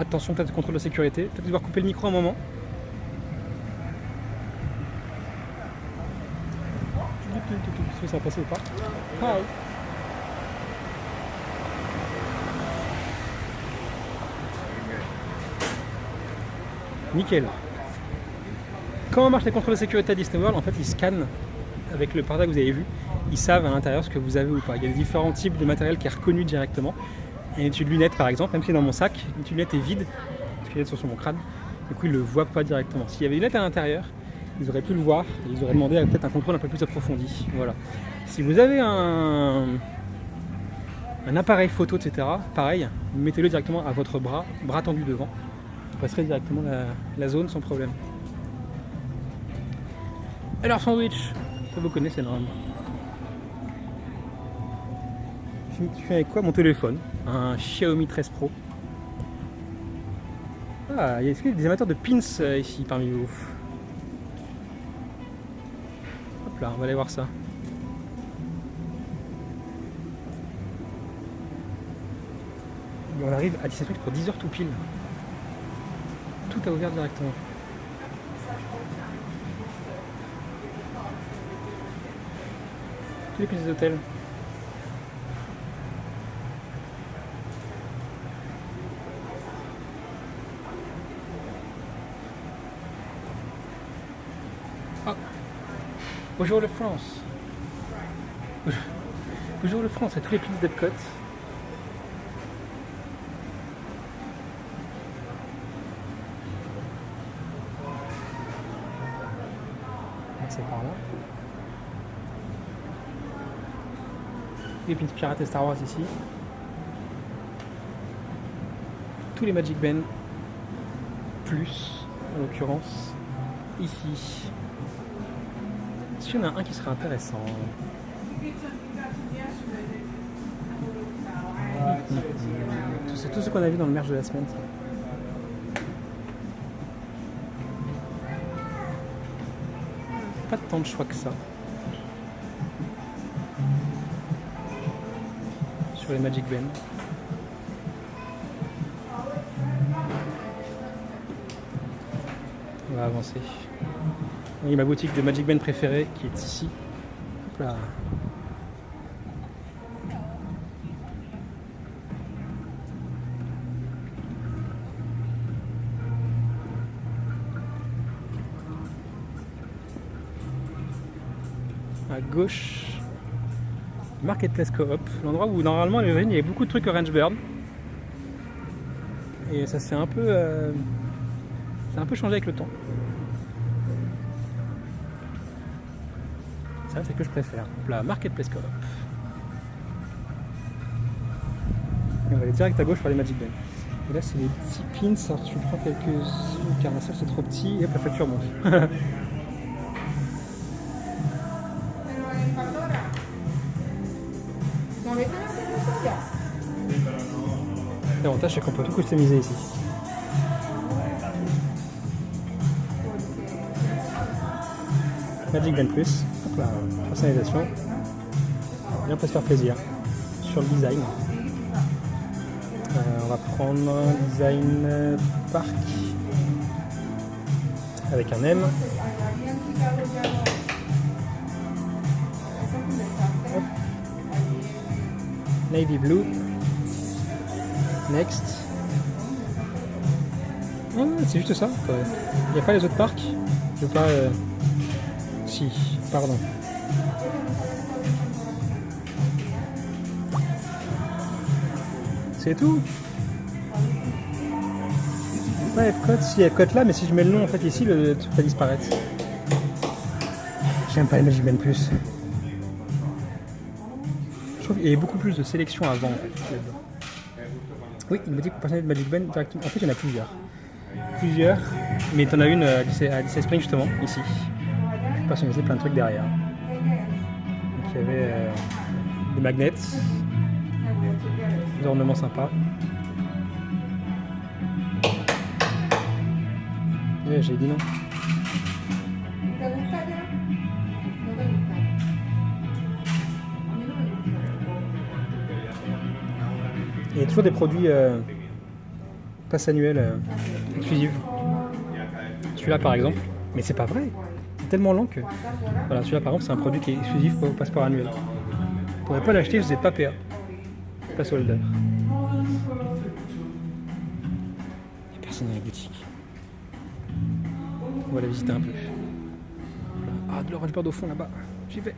Attention, peut-être contrôle de sécurité. Peut-être devoir couper le micro un moment. Est-ce que ça va passer ou pas? Hi. Nickel. Comment marchent les contrôles de sécurité à Disney World? En fait, ils scannent avec le portail que vous avez vu. Ils savent à l'intérieur ce que vous avez ou pas. Il y a différents types de matériel qui est reconnu directement. Il y a une tube lunette par exemple, même si dans mon sac, une tube lunette est vide, parce que les lunettes sont sur mon crâne. Du coup, ils ne le voient pas directement. S'il y avait une lunette à l'intérieur, ils auraient pu le voir et ils auraient demandé peut-être un contrôle un peu plus approfondi. Voilà. Si vous avez un appareil photo, etc., pareil, mettez-le directement à votre bras tendu devant. Vous passerez directement la zone sans problème. Alors sandwich, ça vous connaissez normalement. Tu fais avec quoi? Mon téléphone, un Xiaomi 13 Pro. Ah, est-ce qu'il y a des amateurs de pins ici parmi vous? Hop là, on va aller voir ça. Et on arrive à 17 minutes pour 10h tout pile. Tout a ouvert directement. Tous les petits hôtels. Ah. Bonjour le France. Bonjour le France, à tous les petits d'Epcot. C'est par là. Les pins pirates et Star Wars ici. Tous les Magic Ben. Plus, en l'occurrence, ici. Est-ce qu'il y en a un qui serait intéressant? C'est tout ce qu'on a vu dans le merge de la semaine. Pas tant de choix que ça. Sur les Magic Ben. On va avancer. Il y a ma boutique de Magic Ben préférée qui est ici. Hop là. à gauche, Marketplace Coop, l'endroit où normalement il y avait beaucoup de trucs Orange Bird. Et ça s'est un peu changé avec le temps. Ça, c'est que je préfère. La Marketplace Coop. Et on va aller direct à gauche pour les Magic Ben. Et là, c'est les petits pins. Alors, tu prends quelques car la salle c'est trop petit. Et hop, la facture monte. L'avantage, c'est qu'on peut tout customiser ici. Magic Ben Plus, hop là, personnalisation. Et on peut se faire plaisir sur le design. On va prendre un design parc avec un M. Hop. Navy Blue. Next. Oh, c'est juste ça. Il n'y a pas les autres parcs. Je veux pas. Si, pardon. C'est tout. Ouais, Epcot, si Epcot là, mais si je mets le nom en fait ici, le truc va disparaître. J'aime pas les Magic Ben Plus. Je trouve qu'il y avait beaucoup plus de sélection avant en fait. Oui, une boutique pour personnaliser de Magic Ben directement. En fait, il y en a plusieurs. Mais tu en as une à Disney Springs justement, ici. Personnaliser plein de trucs derrière. Donc il y avait des magnets, des ornements sympas. Ouais, j'ai dit non. Il y a toujours des produits pass annuels exclusifs. Celui-là par exemple, mais c'est pas vrai. C'est tellement lent que. Voilà, celui-là par exemple, c'est un produit qui est exclusif au passeport annuel. Vous ne pourrez pas l'acheter si vous n'êtes pas PA. Place holder. Il n'y a personne dans la boutique. On va la visiter un peu. Ah, de l'Orange Bird au fond là-bas. J'y vais.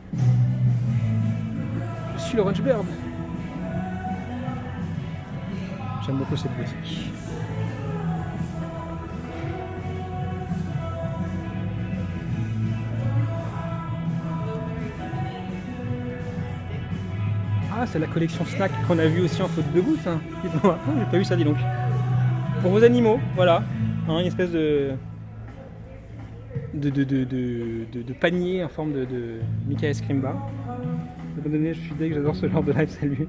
Je suis l'Orange Bird. J'aime beaucoup cette boutique. Ah, c'est la collection snack qu'on a vue aussi en faute de goutte. Hein. Dites-moi, j'ai pas vu ça, dis donc. Pour vos animaux, voilà. Hein, une espèce de panier en forme de Mickey Ice Cream Bar. Je suis deg, j'adore ce genre de live, salut.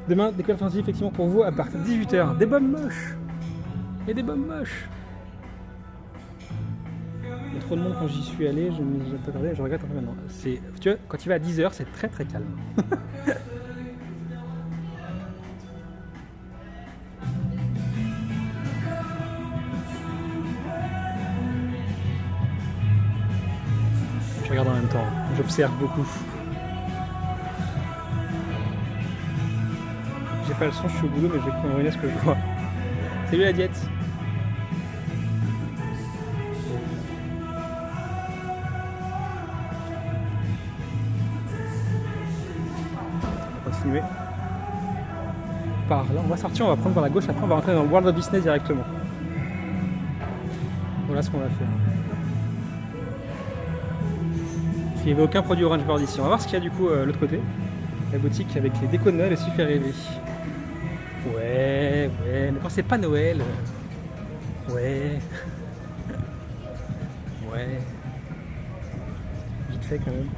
Demain, décolle offensive effectivement pour vous à partir de 18h. Des bombes moches. Et des bombes moches. Il y a trop de monde quand j'y suis allé, je regrette un peu maintenant. Tu vois, quand tu vas à 10h, c'est très très calme. Je regarde en même temps, j'observe beaucoup. J'ai pas le son, je suis au boulot, mais je vais prendre ce que je vois. Salut la diète. On va continuer par là. On va sortir, on va prendre par la gauche, après on va rentrer dans le World of Disney directement. Voilà ce qu'on va faire. Il n'y avait aucun produit Orange Bird ici. On va voir ce qu'il y a du coup de l'autre côté. La boutique avec les décos de Noël aussi fait rêver. Ouais, mais quand c'est pas Noël. Ouais. Ouais. Vite fait quand même.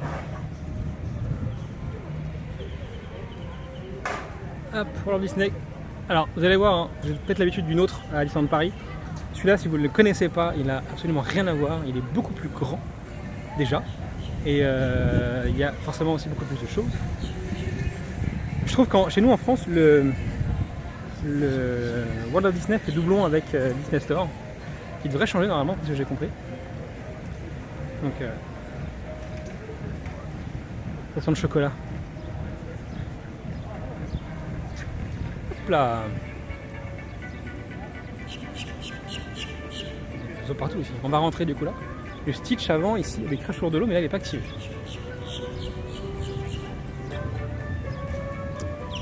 Hop, pour Disney. Alors, vous allez voir, hein, j'ai peut-être l'habitude d'une autre à Disneyland Paris. Celui-là, si vous ne le connaissez pas, il n'a absolument rien à voir. Il est beaucoup plus grand, déjà. Et il y a forcément aussi beaucoup plus de choses. Je trouve que chez nous en France, le World of Disney fait doublon avec Disney Store, qui devrait changer normalement, parce que j'ai compris. Donc, ça sent le chocolat. Hop là. Ils sont partout ici. On va rentrer du coup là. Le Stitch avant ici, avec crachoir de l'eau, mais là il n'est pas activé.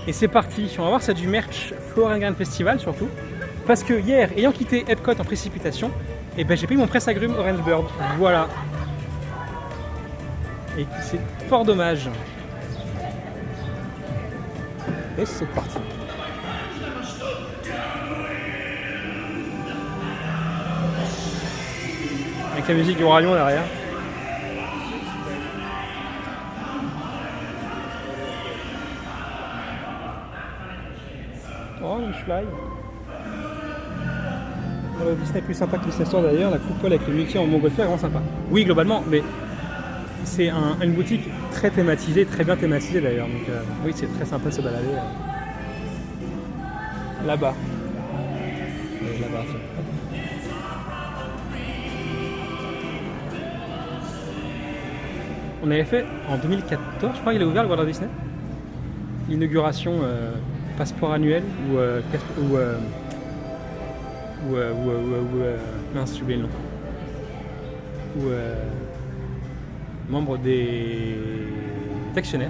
Et c'est parti, on va voir ça du merch Floor & Garden Festival surtout. Parce que hier, ayant quitté Epcot en précipitation, et ben j'ai pris mon presse-agrumes Orange Bird. Voilà. Et c'est fort dommage. Et c'est parti. Avec la musique du Roi Lion derrière. Oh, une fly. Le Disney est plus sympa que Disney Store d'ailleurs. La coupole avec le Mickey en montgolfière est vraiment sympa. Oui, globalement, mais c'est une boutique très thématisée, très bien thématisée d'ailleurs. Donc oui, c'est très sympa de se balader. Là-bas. Là-bas. On avait fait en 2014, je crois qu'il a ouvert le Walt Disney. L'inauguration passeport annuel mince, j'ai oublié le nom. Ou membre des actionnaires.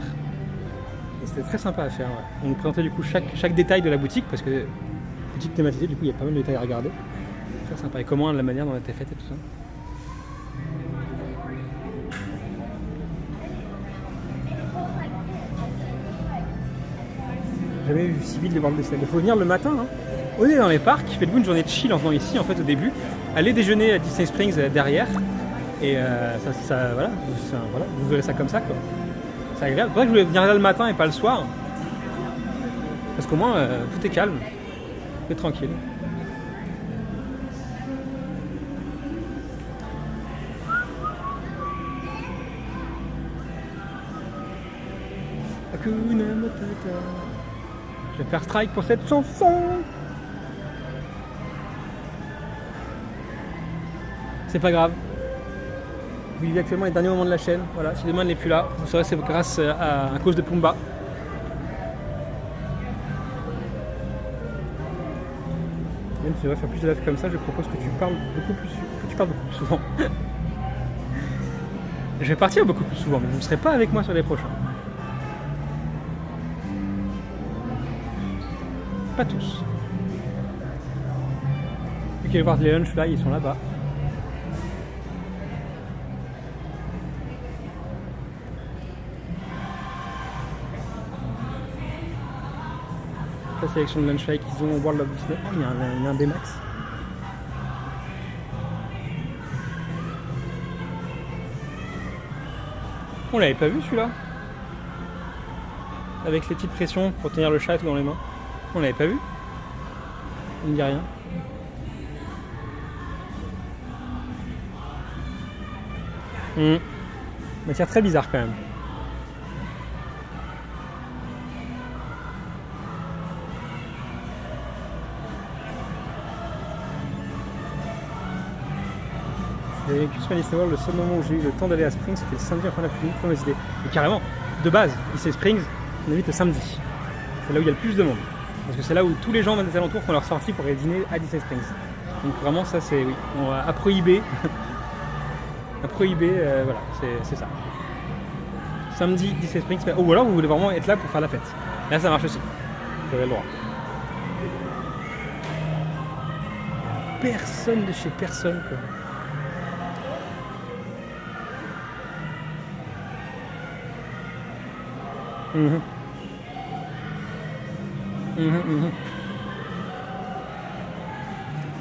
Et c'était très sympa à faire. Ouais. On nous présentait du coup chaque détail de la boutique parce que boutique thématisée, du coup il y a pas mal de détails à regarder. Très sympa. Et comment la manière dont elle était faite et tout ça. Jamais vu si vite les Walt Disney. Il faut venir le matin. Hein. On est dans les parcs, faites-vous une journée de chill en venant ici en fait au début. Allez déjeuner à Disney Springs derrière. Et voilà, vous verrez ça comme ça quoi. C'est agréable. C'est pour ça que je voulais venir là le matin et pas le soir. Parce qu'au moins tout est calme. Tout est tranquille. Hakuna Matata. Je vais faire strike pour cette chanson. C'est pas grave. Vous vivez actuellement les derniers moments de la chaîne. Voilà, si demain elle n'est plus là, vous saurez c'est grâce à cause de Pumba. Même si tu vas faire plus de live comme ça, je propose que tu parles beaucoup plus souvent. Je vais partir beaucoup plus souvent, mais vous ne serez pas avec moi sur les prochains. Pas tous. Vous pouvez voir les lunch là, ils sont là-bas. La sélection de lunch fly qu'ils ont au World of Disney. Oh, il y a un D-Max. On l'avait pas vu celui-là. Avec les petites pressions pour tenir le chat dans les mains. On l'avait pas vu. Il ne dit rien. Matière très bizarre quand même. J'ai vécu sur Disney World, le seul moment où j'ai eu le temps d'aller à Springs, c'était le samedi en fin d'après-midi, pour m'hésiter. Et carrément, de base, Disney Springs, on invite le samedi. C'est là où il y a le plus de monde. Parce que c'est là où tous les gens des alentours font leur sortie pour aller dîner à Disney Springs. Donc vraiment, ça c'est, oui, à prohiber. À prohiber, voilà, c'est ça. Samedi, Disney Springs, ou alors vous voulez vraiment être là pour faire la fête. Là, ça marche aussi. Vous avez le droit. Personne de chez personne, quoi.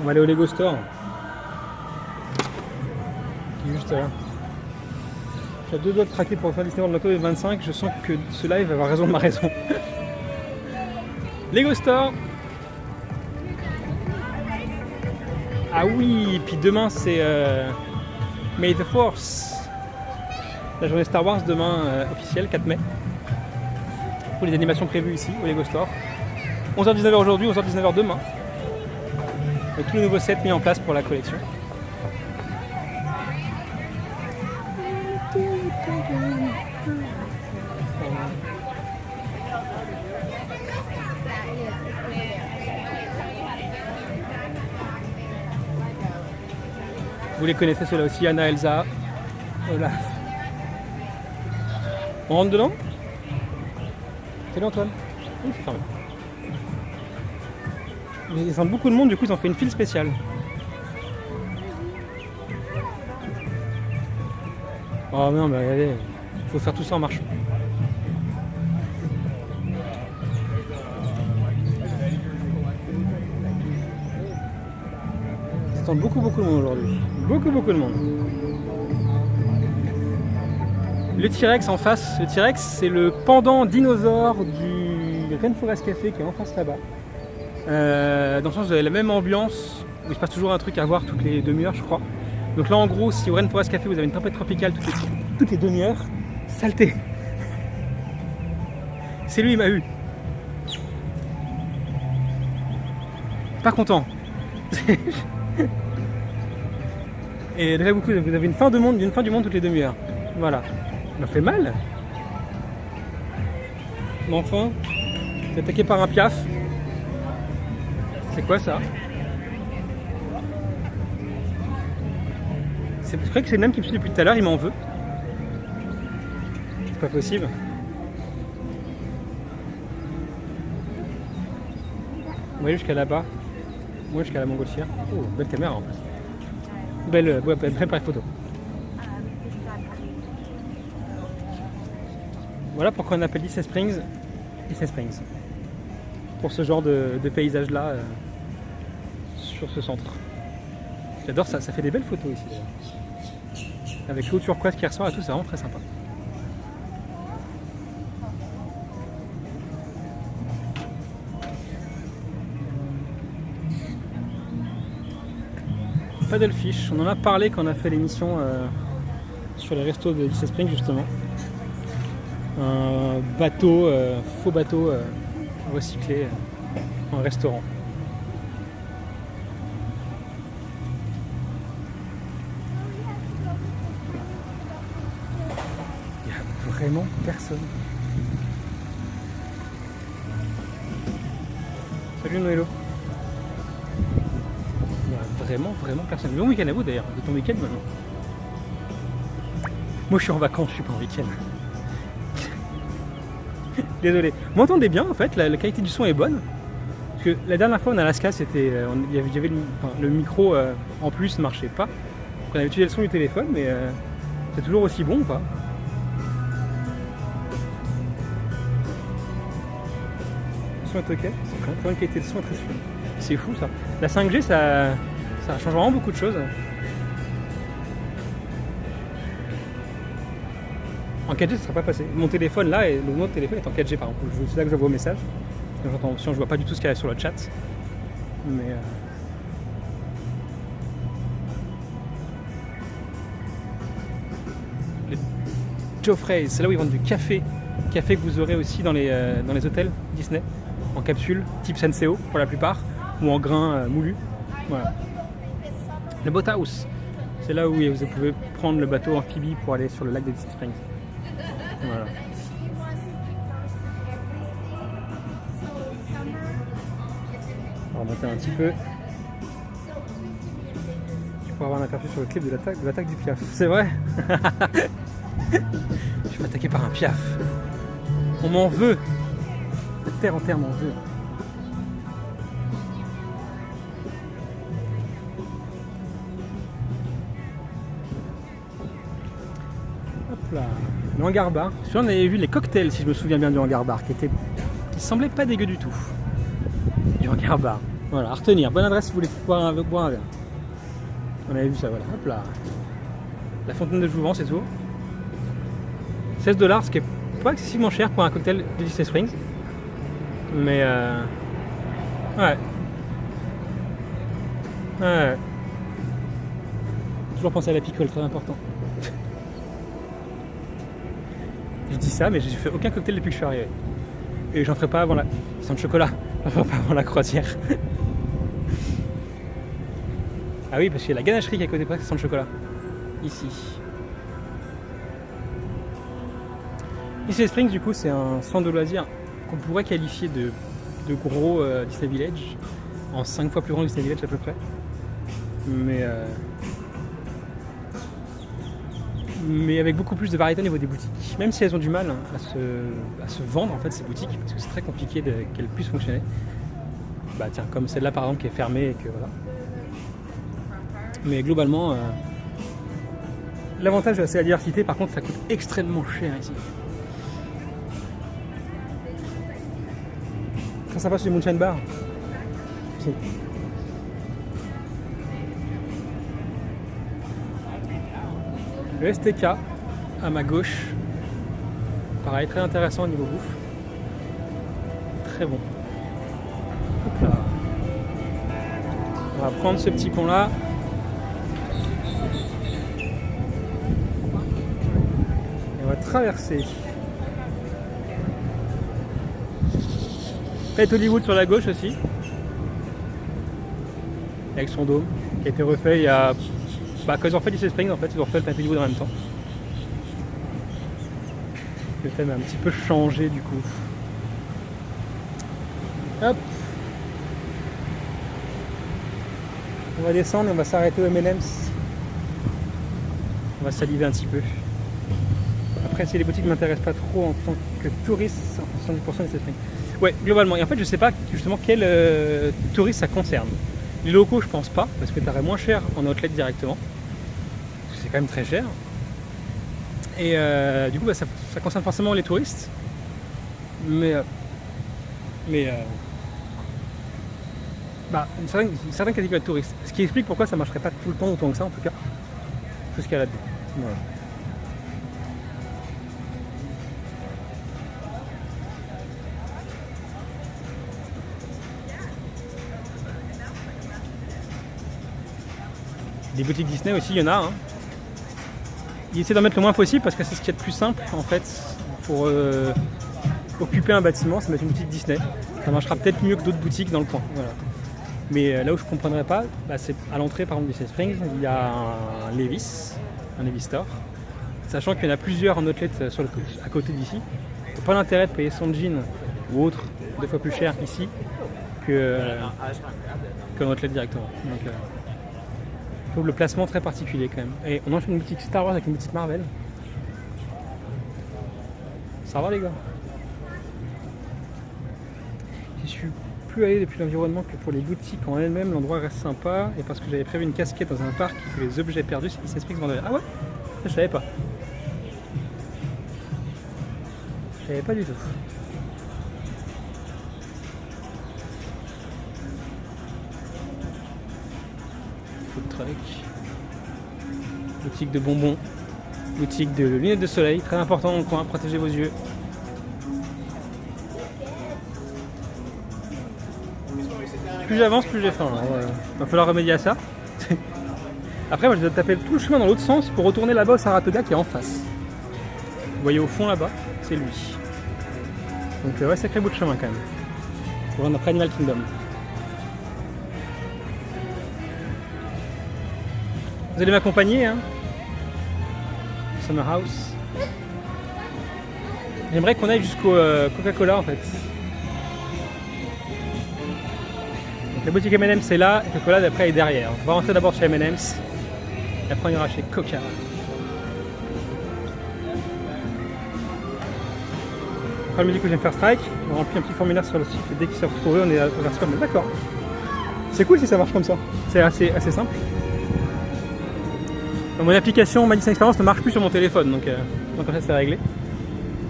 On va aller au Lego Store. Qui est juste là. Je suis à deux doigts de craquer pour faire Disney World bientôt les 25. Je sens que ce live va avoir raison de ma raison. Lego Store. Ah oui, et puis demain c'est May the Force. La journée Star Wars demain officielle, 4 mai. Pour les animations prévues ici au Lego Store. 11h-19h aujourd'hui, 11h-19h demain. Avec tous les nouveaux sets mis en place pour la collection. Vous les connaissez ceux-là aussi, Anna, Elsa, Olaf. On rentre dedans? Salut Antoine. Oui, c'est fermé. Mais ils ont beaucoup de monde, du coup ils ont fait une file spéciale. Oh non, mais regardez, il faut faire tout ça en marchant. Ils attendent beaucoup de monde aujourd'hui. Beaucoup de monde. Le T-Rex en face, le T-Rex c'est le pendant dinosaure du Rainforest Café qui est en face là-bas. Dans le sens vous avez la même ambiance, où il se passe toujours un truc à voir toutes les demi-heures je crois. Donc là en gros si au Rainforest Café vous avez une tempête tropicale toutes les demi-heures, saleté. C'est lui il m'a eu. Pas content. Et déjà vous avez une fin du monde toutes les demi-heures. Voilà. Ça m'a fait mal. Mais enfin, c'est attaqué par un piaf. C'est quoi ça? Je crois que c'est le même qui me suit depuis tout à l'heure, il m'en veut. C'est pas possible. Vous voyez jusqu'à là-bas. Moi jusqu'à la montgolfière. Oh, belle caméra en fait. Belle appareil photo. Voilà pourquoi on appelle Disney Springs. Pour ce genre de paysage là sur ce centre. J'adore ça, ça fait des belles photos ici. Avec l'eau turquoise qui ressort et tout, c'est vraiment très sympa. Paddlefish, on en a parlé quand on a fait l'émission sur les restos de Disney Springs justement. Un bateau, faux bateau recyclé en restaurant. Il n'y a vraiment personne. Salut Noëlo. Il n'y a vraiment personne. Bon week-end à vous d'ailleurs, c'est ton week-end maintenant. Moi je suis en vacances, je suis pas en week-end. Désolé. Vous m'entendez bien en fait, la qualité du son est bonne. Parce que la dernière fois en Alaska, c'était, il y avait le micro en plus ne marchait pas. Donc on avait utilisé le son du téléphone, mais c'est toujours aussi bon ou pas? Le son est ok, c'est quand même une qualité de son très suffisante. C'est fou ça. La 5G ça change vraiment beaucoup de choses. En 4G ça ne sera pas passé. Mon téléphone là, et le autre téléphone est en 4G par exemple. C'est là que je vois vos messages. Attention, je vois pas du tout ce qu'il y a sur le chat. Mais le Joffrey, c'est là où ils vendent du café. Café que vous aurez aussi dans les hôtels Disney. En capsule, type Senseo pour la plupart. Ou en grains moulus. Voilà. Le Boathouse, c'est là où vous pouvez prendre le bateau amphibie pour aller sur le lac de Disney Springs. Voilà. On va remonter un petit peu pour avoir un aperçu sur le clip de l'attaque du piaf. C'est vrai. Je suis attaqué par un piaf. On m'en veut. De terre en terre m'en veut. Hop là. Le hangar bar. On avait vu les cocktails, si je me souviens bien, du hangar bar, qui semblaient pas dégueu du tout. Du hangar bar. Voilà, à retenir. Bonne adresse si vous voulez boire un verre. On avait vu ça, voilà. Hop là. La fontaine de Jouvence, c'est tout. $16, ce qui est pas excessivement cher pour un cocktail de Disney Springs. Mais ouais. Ouais. Toujours penser à la picole, très important. Je dis ça, mais j'ai fait aucun cocktail depuis que je suis arrivé. Et j'en ferai pas avant sans le chocolat. J'en ferai pas avant la croisière. Ah oui, parce qu'il y a la ganacherie qui est à côté presque sans le chocolat. Ici. Disney Springs, du coup, c'est un centre de loisirs qu'on pourrait qualifier de gros Disney Village. En 5 fois plus grand que Disney Village à peu près. Mais mais avec beaucoup plus de variété au niveau des boutiques. Même si elles ont du mal à se vendre en fait ces boutiques, parce que c'est très compliqué qu'elles puissent fonctionner. Bah tiens, comme celle-là par exemple qui est fermée et que voilà. Mais globalement, l'avantage c'est la diversité, par contre ça coûte extrêmement cher ici. Très sympa sur les Moonshine Bar. Si. Le STK à ma gauche. Pareil, très intéressant au niveau bouffe. Très bon. Hop là. On va prendre ce petit pont là. Et on va traverser. Fête Hollywood sur la gauche aussi. Avec son dôme qui a été refait il y a. Bah, quand ils ont fait Disney Springs, en fait, ils ont refait le Fête Hollywood en même temps. Le thème a un petit peu changé du coup. Hop. On va descendre et on va s'arrêter au M&M's. On va saliver un petit peu. Après, si les boutiques ne m'intéressent pas trop en tant que touriste, 70% des Disney Springs. Ouais, globalement. Et en fait, je sais pas justement quel touriste ça concerne. Les locaux, je pense pas, parce que tu aurais moins cher en outlet directement. C'est quand même très cher. Et du coup, bah, ça concerne forcément les touristes. Mais bah, une certaine catégorie de touristes. Ce qui explique pourquoi ça marcherait pas tout le temps autant que ça, en tout cas. Tout ce qu'il y a là-dedans. Voilà. Des boutiques Disney aussi, il y en a. Hein. Ils essaient d'en mettre le moins possible parce que c'est ce qu'il y a de plus simple en fait pour occuper un bâtiment, c'est mettre une boutique Disney. Ça marchera peut-être mieux que d'autres boutiques dans le coin. Voilà. Mais là où je ne comprendrais pas, bah, c'est à l'entrée par exemple Disney Springs, il y a un Levi's Store. Sachant qu'il y en a plusieurs en outlet à côté d'ici. Il n'y a pas l'intérêt de payer son jean ou autre 2 fois plus cher ici qu'en outlet directement. Donc, je trouve le placement très particulier quand même. Et on enchaîne une boutique Star Wars avec une boutique Marvel. Ça va les gars. Je suis plus allé depuis l'environnement que pour les boutiques en elles-mêmes, l'endroit reste sympa. Et parce que j'avais prévu une casquette dans un parc et que les objets perdus, c'est Disney Springs Vendée. Ah ouais? Ça, je savais pas. Je savais pas du tout. Food truck. Boutique de bonbons. Boutique de lunettes de soleil. Très important dans le coin, protégez vos yeux. Plus j'avance, plus j'ai faim. Va falloir remédier à ça. Après, moi je dois taper tout le chemin dans l'autre sens pour retourner là-bas au Saratoga qui est en face. Vous voyez au fond là-bas, c'est lui. Donc ouais, sacré bout de chemin quand même. Pour rendre après Animal Kingdom. Vous allez m'accompagner, hein? Summer House. J'aimerais qu'on aille jusqu'au Coca-Cola en fait. Donc la boutique M&M's c'est là, et Coca-Cola d'après est derrière. On va rentrer d'abord chez M&M's, et après on ira chez Coca. Quand me dit que j'aime faire strike, on remplit un petit formulaire sur le site et dès qu'il s'est retrouvé, on est au vers Superman. D'accord. C'est cool si ça marche comme ça. C'est assez simple. Mon application Ma Disney Experience ne marche plus sur mon téléphone, donc comme ça c'est réglé.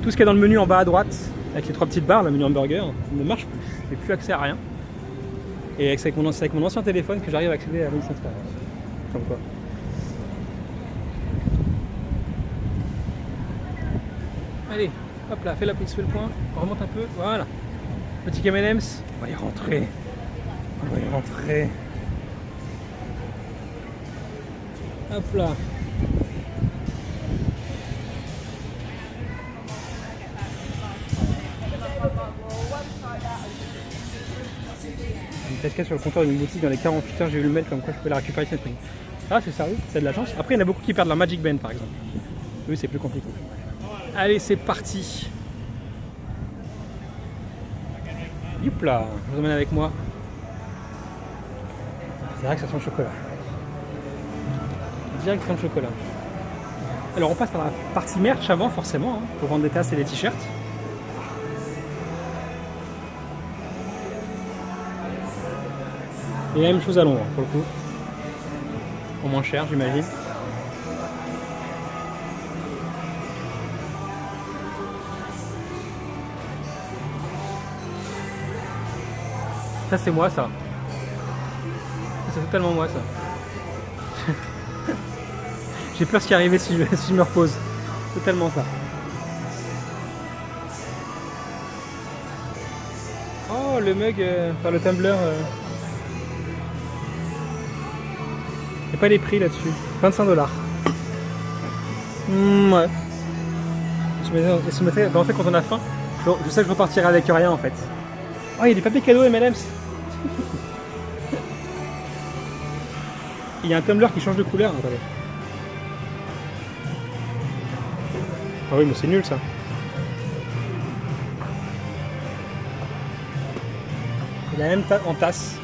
Tout ce qui est dans le menu en bas à droite, avec les 3 petites barres, le menu hamburger, ne marche plus. Je n'ai plus accès à rien. Et c'est avec mon ancien téléphone que j'arrive à accéder à Ma Disney Experience. Comme quoi. Allez, hop là, fais le point, on remonte un peu, voilà. Petit M&M's, on va y rentrer. On va y rentrer. Hop là. Une casquette sur le comptoir d'une boutique dans les 48 heures, j'ai eu le mail comme quoi je peux la récupérer cette prix. Ah c'est sérieux, t'as de la chance. Après il y en a beaucoup qui perdent leur Magic Band par exemple. Oui c'est plus compliqué. Allez c'est parti. Youp là, je vous emmène avec moi. C'est vrai que ça sent le chocolat. Direction de chocolat. Alors on passe par la partie merch avant forcément, hein, pour vendre des tasses et des t-shirts. Et la même chose à Londres pour le coup. Au moins cher j'imagine. Ça c'est moi ça. C'est totalement moi ça. J'ai peur ce qui arrive si je me repose. Totalement ça. Oh le mug, enfin le tumbler. Il n'y a pas les prix là-dessus. 25 $. Ouais. En fait quand on a faim, je sais que je repartirai avec rien en fait. Oh il y a des papiers cadeaux M&M's. Il y a un tumbler qui change de couleur. Attendez. Ah oui mais c'est nul ça. Il y a même en tasse.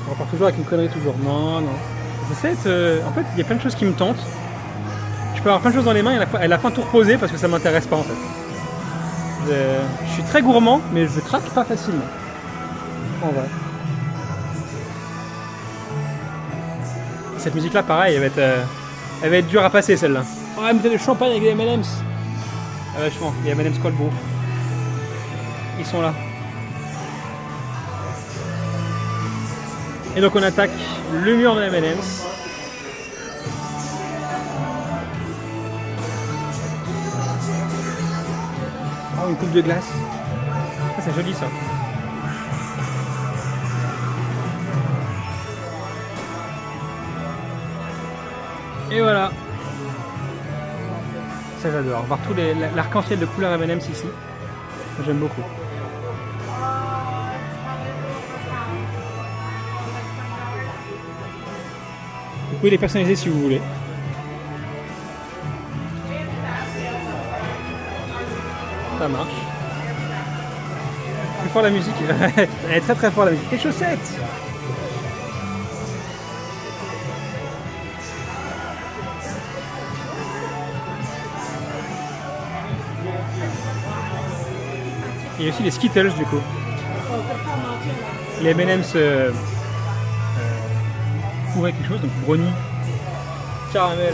On repart toujours avec une connerie toujours. Non, non. J'essaie de... En fait, il y a plein de choses qui me tentent. Je peux avoir plein de choses dans les mains et à la fin tout reposer parce que ça m'intéresse pas en fait. Je suis très gourmand, mais je craque pas facilement. En vrai. Cette musique là, pareil, elle va être dure à passer celle-là. Oh, elle me fait le champagne avec des M&M's. Ah, vachement, il y a M&M's Colbo. Ils sont là. Et donc on attaque le mur de M&M's. Oh, une coupe de glace. Ah, c'est joli ça. Et voilà. Ça j'adore. Voir tout l'arc-en-ciel de couleurs M&M's ici. J'aime beaucoup. Vous pouvez les personnaliser si vous voulez. Ça marche. Plus fort la musique. Elle est très très fort la musique. Les chaussettes. Il y a aussi les Skittles du coup. Les M&M's fourré quelque chose, donc brownie, caramel,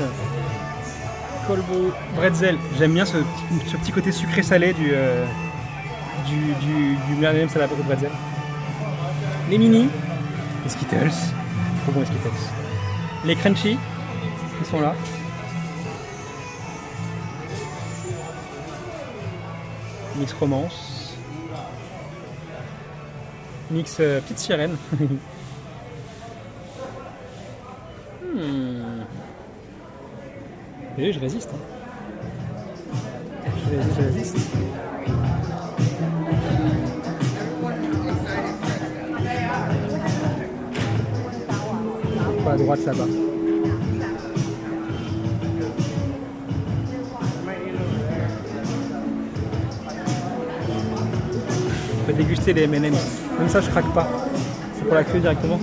colbo, bretzel. J'aime bien ce petit côté sucré salé du M&M's à la bretzel. Les mini, les Skittles, trop bon les Skittles. Les crunchy, qui sont là. Mix romance. Mix petite sirène. Et je résiste. Hein. Je résiste. Pas à droite là-bas. On peut déguster les M&M's. Même ça, je craque pas. C'est pour la queue directement.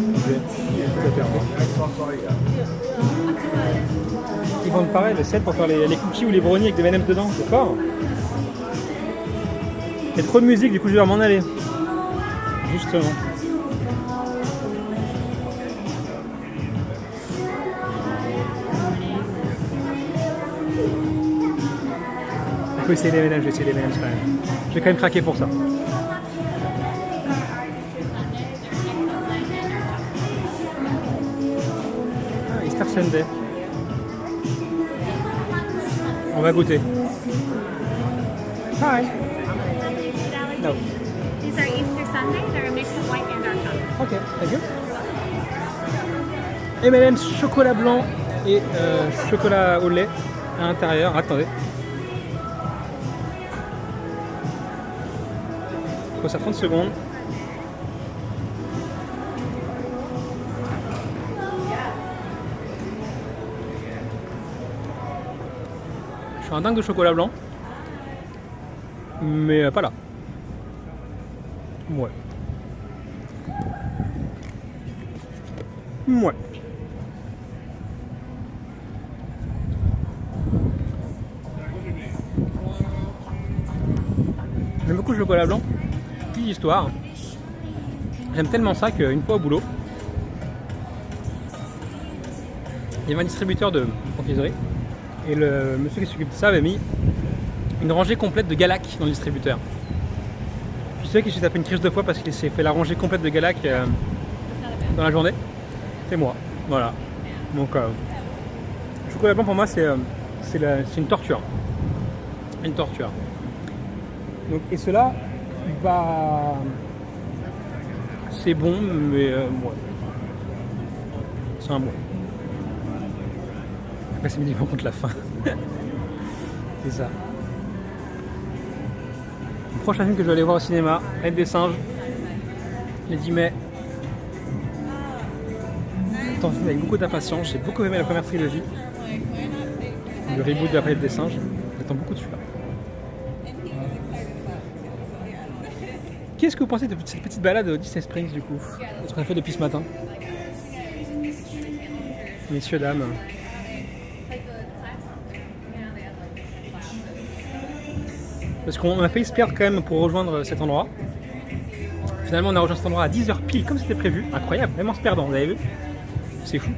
Ils vendent pareil le set pour faire les cookies ou les brownies avec des M&M's dedans. C'est fort. Il y a trop de musique, du coup je vais m'en aller. Justement. On peut essayer les M&M's, je vais essayer les M&M's quand même. Je vais quand même craquer pour ça. Ah, Easter Sunday. On va goûter. Hi. No. These are Easter Sunday. They're a mix of white and dark chocolate. Ok, thank you. M&M's chocolat blanc et chocolat au lait à l'intérieur. Attendez. Il faut ça 30 secondes. Je suis un dingue de chocolat blanc. Mais pas là. Ouais. Ouais. au chocolat blanc. Petite histoire. J'aime tellement ça qu'une fois au boulot, il y avait un distributeur de confiserie et le monsieur qui s'occupe de ça avait mis une rangée complète de Galac dans le distributeur. Puis celui qui s'est tapé une crise de foie parce qu'il s'est fait la rangée complète de Galac dans la journée, c'est moi. Voilà. Donc, le chocolat blanc pour moi c'est une torture. Une torture. Donc, et cela, bah, c'est bon, mais ouais. C'est un bon. Après, c'est midi contre la faim. C'est ça. Le prochain film que je vais aller voir au cinéma, Planète des singes, le 10 mai. J'attends le film avec beaucoup d'impatience. J'ai beaucoup aimé la première trilogie. Le reboot de la Planète des singes. J'attends beaucoup de celui-là. Qu'est-ce que vous pensez de cette petite balade au Disney Springs du coup? Ce qu'on a fait depuis ce matin? Messieurs, dames. Parce qu'on a failli se perdre quand même pour rejoindre cet endroit. Finalement on a rejoint cet endroit à 10h pile comme c'était prévu. Incroyable, même en se perdant, vous avez vu? C'est fou.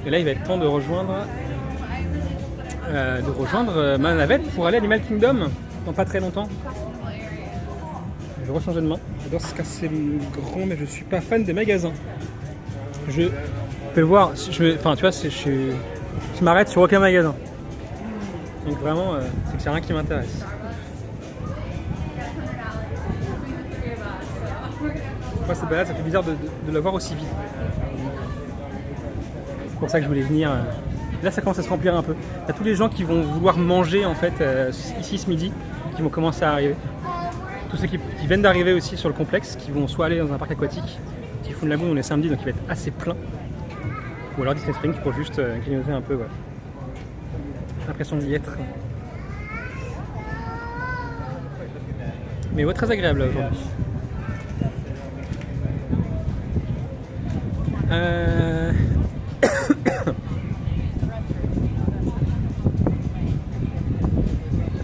Et là il va être temps de rejoindre ma navette pour aller à Animal Kingdom dans pas très longtemps. Je vais rechanger de main. J'adore se casser le grand, mais je suis pas fan des magasins. Je peux le voir, enfin tu vois, je m'arrête sur aucun magasin. Donc vraiment, c'est que c'est rien qui m'intéresse. Moi cette balade, ça fait bizarre de la voir aussi vite. C'est pour ça que je voulais venir. Là ça commence à se remplir un peu. Il y a tous les gens qui vont vouloir manger en fait ici ce midi, qui vont commencer à arriver. Tous ceux qui viennent d'arriver aussi sur le complexe, qui vont soit aller dans un parc aquatique, qui font de la boue, on est samedi donc il va être assez plein. Ou alors Disney Springs pour juste grignoter un peu. Ouais. L'impression d'y être. Mais ouais, très agréable aujourd'hui.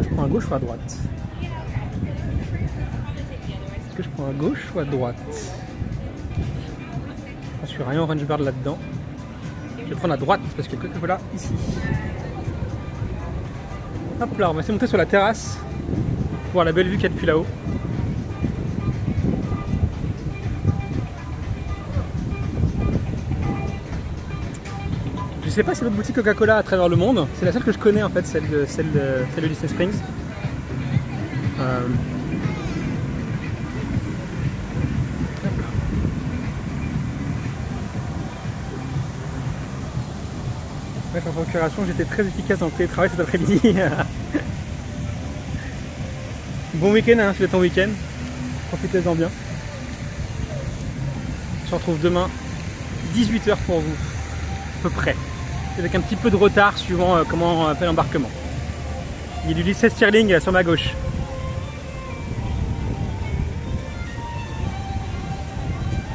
Je prends à gauche ou à droite? Est-ce que je prends à gauche ou à droite? Je suis rien Orange Bird là-dedans. Je vais prendre à droite parce que voilà ici. Hop là, on va essayer de monter sur la terrasse pour voir la belle vue qu'il y a depuis là-haut. Je sais pas si d'autres boutiques Coca-Cola à travers le monde. C'est la seule que je connais en fait, celle de Disney Springs. Bref, en procuration, j'étais très efficace dans le télétravail cet après-midi. Bon week-end, hein, fais ton week-end. Profitez-en bien. Je vous retrouve demain, 18h pour vous, à peu près. Avec un petit peu de retard suivant comment on fait l'embarquement. Il y a du lycée Stirling sur ma gauche.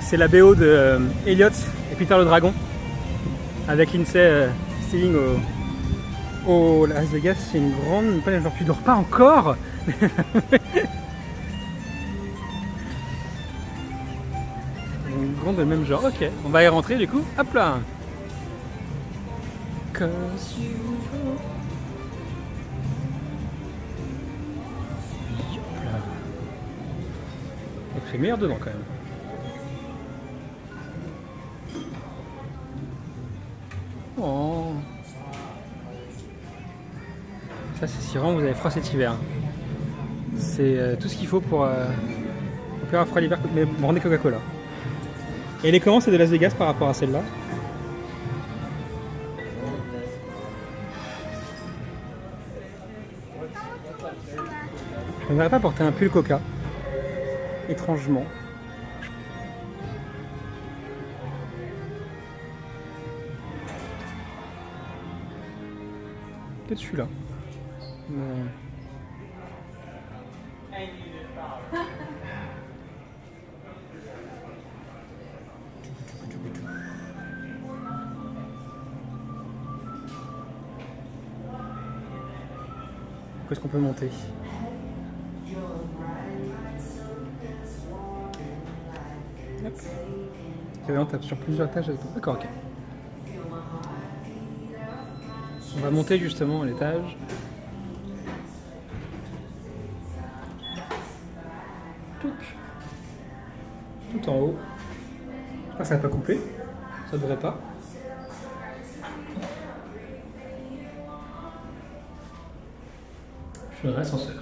C'est la BO de Elliot et Peter le Dragon. Avec Lindsay Stirling au Las Vegas. C'est une grande... Genre tu dors pas encore. Une grande de même genre. Ok, on va y rentrer du coup. Hop là. Il fait meilleur dedans quand même. Oh. Ça c'est si vraiment vous avez froid cet hiver. C'est tout ce qu'il faut pour faire froid l'hiver, mais borné Coca-Cola. Et les commandes c'est de Las Vegas par rapport à celle-là. Je n'aurais pas porté un pull Coca, étrangement. Peut-être celui-là. Où est-ce qu'on peut monter? on tape sur plusieurs étages. D'accord, ok. On va monter justement à l'étage. Tout en haut. J'espère que ça va pas couper. Ça devrait pas. Je suis dans l'ascenseur.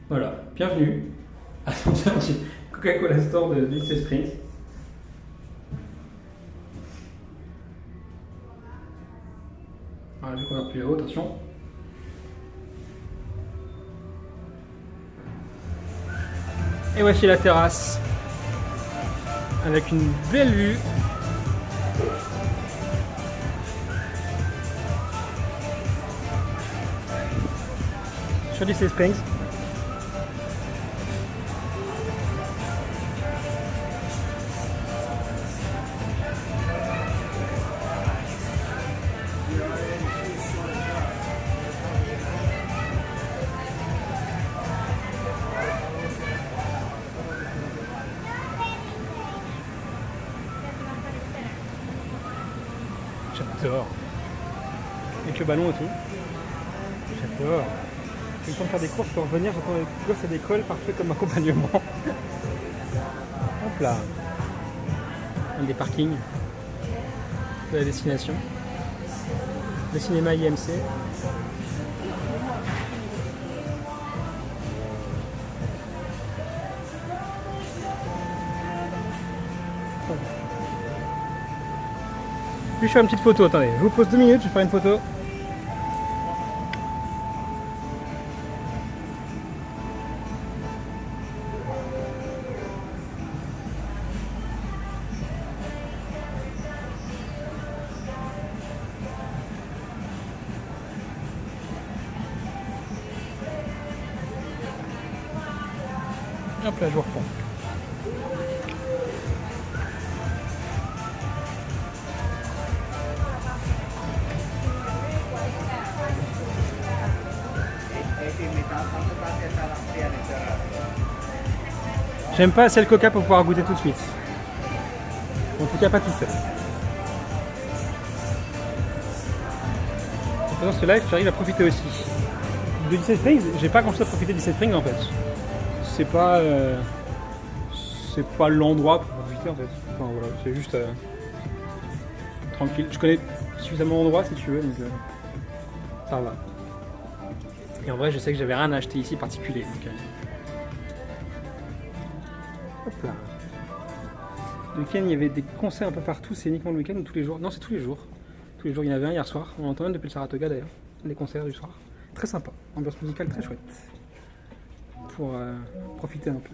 Voilà, bienvenue. Ascenseur du Coca-Cola Store de Disney Springs. Voilà, vu qu'on a plus haut, attention. Et voici la terrasse. Avec une belle vue. Sur Disney Springs. J'adore. Avec le ballon et tout. J'adore. J'ai le temps de faire des courses pour revenir, j'attends les gosses à l'école, parfait comme accompagnement. Hop là. Un des parkings de la destination. Le cinéma IMC. Puis je fais une petite photo, attendez, je vous pose 2 minutes, je vais faire une photo. Hop là, je vous reprends. J'aime pas assez le coca pour pouvoir goûter tout de suite. En tout cas pas tout seul. En faisant ce live, j'arrive à profiter aussi. De Disney Springs, j'ai pas grand chose à profiter de Disney Springs en fait. C'est pas l'endroit pour profiter en fait. Enfin voilà, c'est juste tranquille. Je connais suffisamment d'endroits si tu veux, donc ça va. Et en vrai, je sais que j'avais rien à acheter ici particulier. Donc, hop là. Le week-end, il y avait des concerts un peu partout. C'est uniquement le week-end ou tous les jours? Non, c'est tous les jours. Tous les jours, il y en avait un hier soir. On entend même depuis le Saratoga d'ailleurs. Les concerts du soir. Très sympa. Ambiance musicale très chouette. Pour profiter un peu.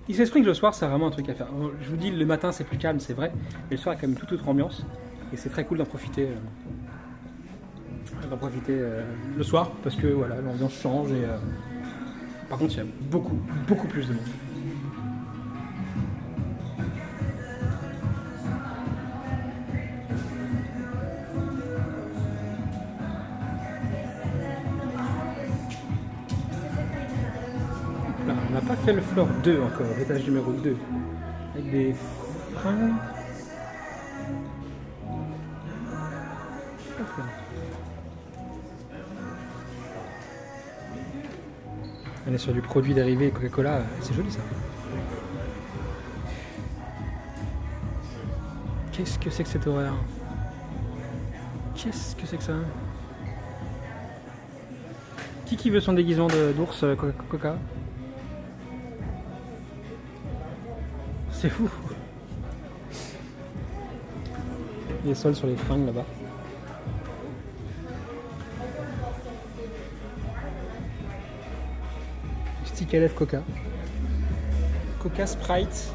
Disney Springs le soir, c'est vraiment un truc à faire. Je vous dis, le matin, c'est plus calme, c'est vrai. Mais le soir, il y a quand même toute autre ambiance. Et c'est très cool d'en profiter. Le soir parce que voilà, l'ambiance change et par contre il y a beaucoup plus de monde. Là, on n'a pas fait le floor 2 encore, l'étage numéro 2 avec des freins. On est sur du produit dérivé Coca-Cola, c'est joli ça. Qu'est-ce que c'est que cette horreur? Qu'est-ce que c'est que ça? Qui veut son déguisement d'ours Coca? C'est fou. Les sols sur les fringues là-bas. Stick à lèvres Coca. Coca Sprite.